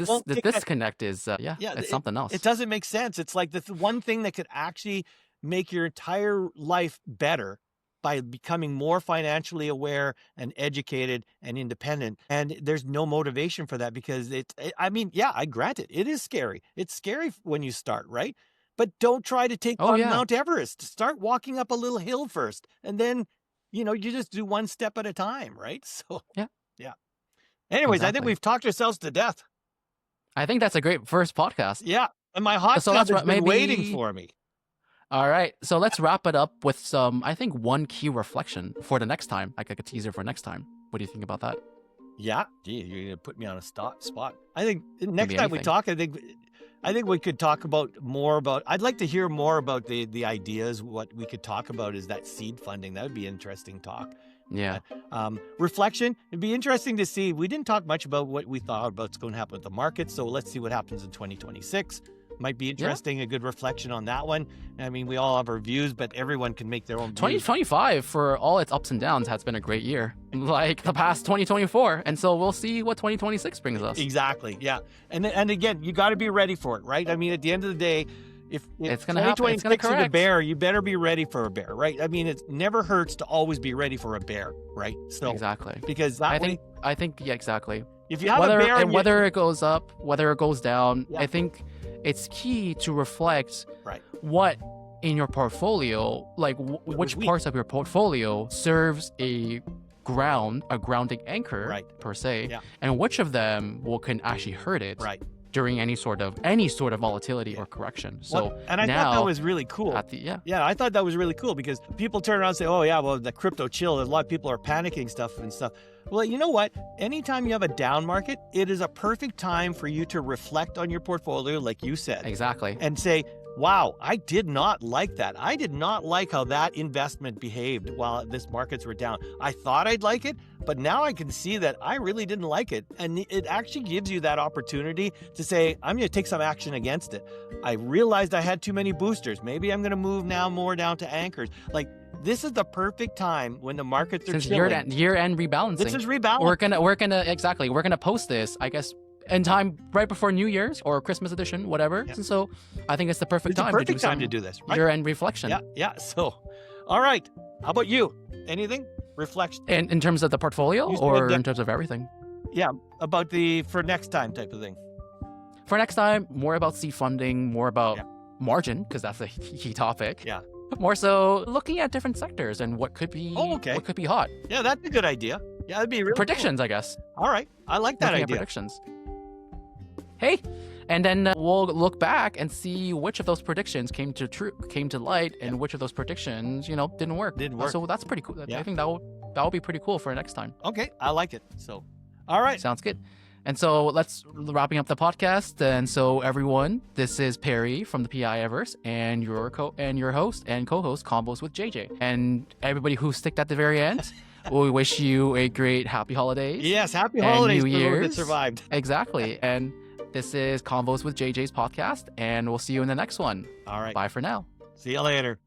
disconnect is it's something else. It doesn't make sense. It's like the one thing that could actually make your entire life better by becoming more financially aware and educated and independent. And there's no motivation for that because I grant it. It is scary. It's scary when you start, right? But don't try to take on Mount Everest. Start walking up a little hill first. And then, you just do one step at a time, right? So, yeah. Anyways, exactly. I think we've talked ourselves to death. I think that's a great first podcast. Yeah. And my hot tub has been waiting for me. All right, so let's wrap it up with one key reflection for the next time, like a teaser for next time. What do you think about that? Yeah, gee, you're gonna put me on a spot. I think next time we talk, I think we could talk more about. I'd like to hear more about the ideas. What we could talk about is that seed funding. That would be interesting talk. Yeah. Reflection. It'd be interesting to see. We didn't talk much about what we thought about what's going to happen with the market. So let's see what happens in 2026. Might be interesting, a good reflection on that one. I mean, we all have our views, but everyone can make their own views. 2025, for all its ups and downs, has been a great year, like the past 2024. And so we'll see what 2026 brings us. Exactly, yeah. And again, you got to be ready for it, right? I mean, at the end of the day, if it's going to happen, it's going to correct. A bear, you better be ready for a bear, right? I mean, it never hurts to always be ready for a bear, right? So exactly. Because I think exactly. If you have a bear, whether it goes up, whether it goes down, I think it's key to reflect what in your portfolio, like which parts of your portfolio serves a grounding anchor per se, and which of them can actually hurt it during any sort of volatility or correction. So and I thought that was really cool. I thought that was really cool because people turn around and say, "Oh yeah, well the crypto chill." A lot of people are panicking stuff. Well, you know what? Anytime you have a down market, it is a perfect time for you to reflect on your portfolio, like you said. Exactly. And say, Wow, I did not like that. I did not like how that investment behaved while this markets were down. I thought I'd like it, but now I can see that I really didn't like it. And it actually gives you that opportunity to say, I'm going to take some action against it. I realized I had too many boosters. Maybe I'm going to move now more down to anchors. Like, this is the perfect time when the markets are chilling. Year-end rebalancing. This is rebalancing. We're gonna post this, I guess, in time right before New Year's or Christmas edition, whatever. Yeah. And so I think it's the perfect time to do this. Right? Year-end reflection. Yeah. So, all right. How about you? Anything? Reflection. In terms of the portfolio or in terms of everything? Yeah, about for next time type of thing. For next time, more about seed funding, more about margin, because that's a key topic. Yeah. More so looking at different sectors and what could be what could be hot. Yeah, that's a good idea. Yeah, that'd be really predictions, cool. I guess. All right, I like that idea. Predictions. Hey, and then we'll look back and see which of those predictions came to light, and which of those predictions, didn't work. So that's pretty cool. Yeah. I think that will be pretty cool for next time. Okay, I like it. So, all right, sounds good. And so let's wrapping up the podcast. And so everyone, this is Perry from the PIIverse and your host and co-host Convos with JJ. And everybody who sticked at the very end, we wish you a great happy holidays. Yes, happy holidays New for Year's. those that survived. Exactly. And this is Convos with JJ's podcast, and we'll see you in the next one. All right. Bye for now. See you later.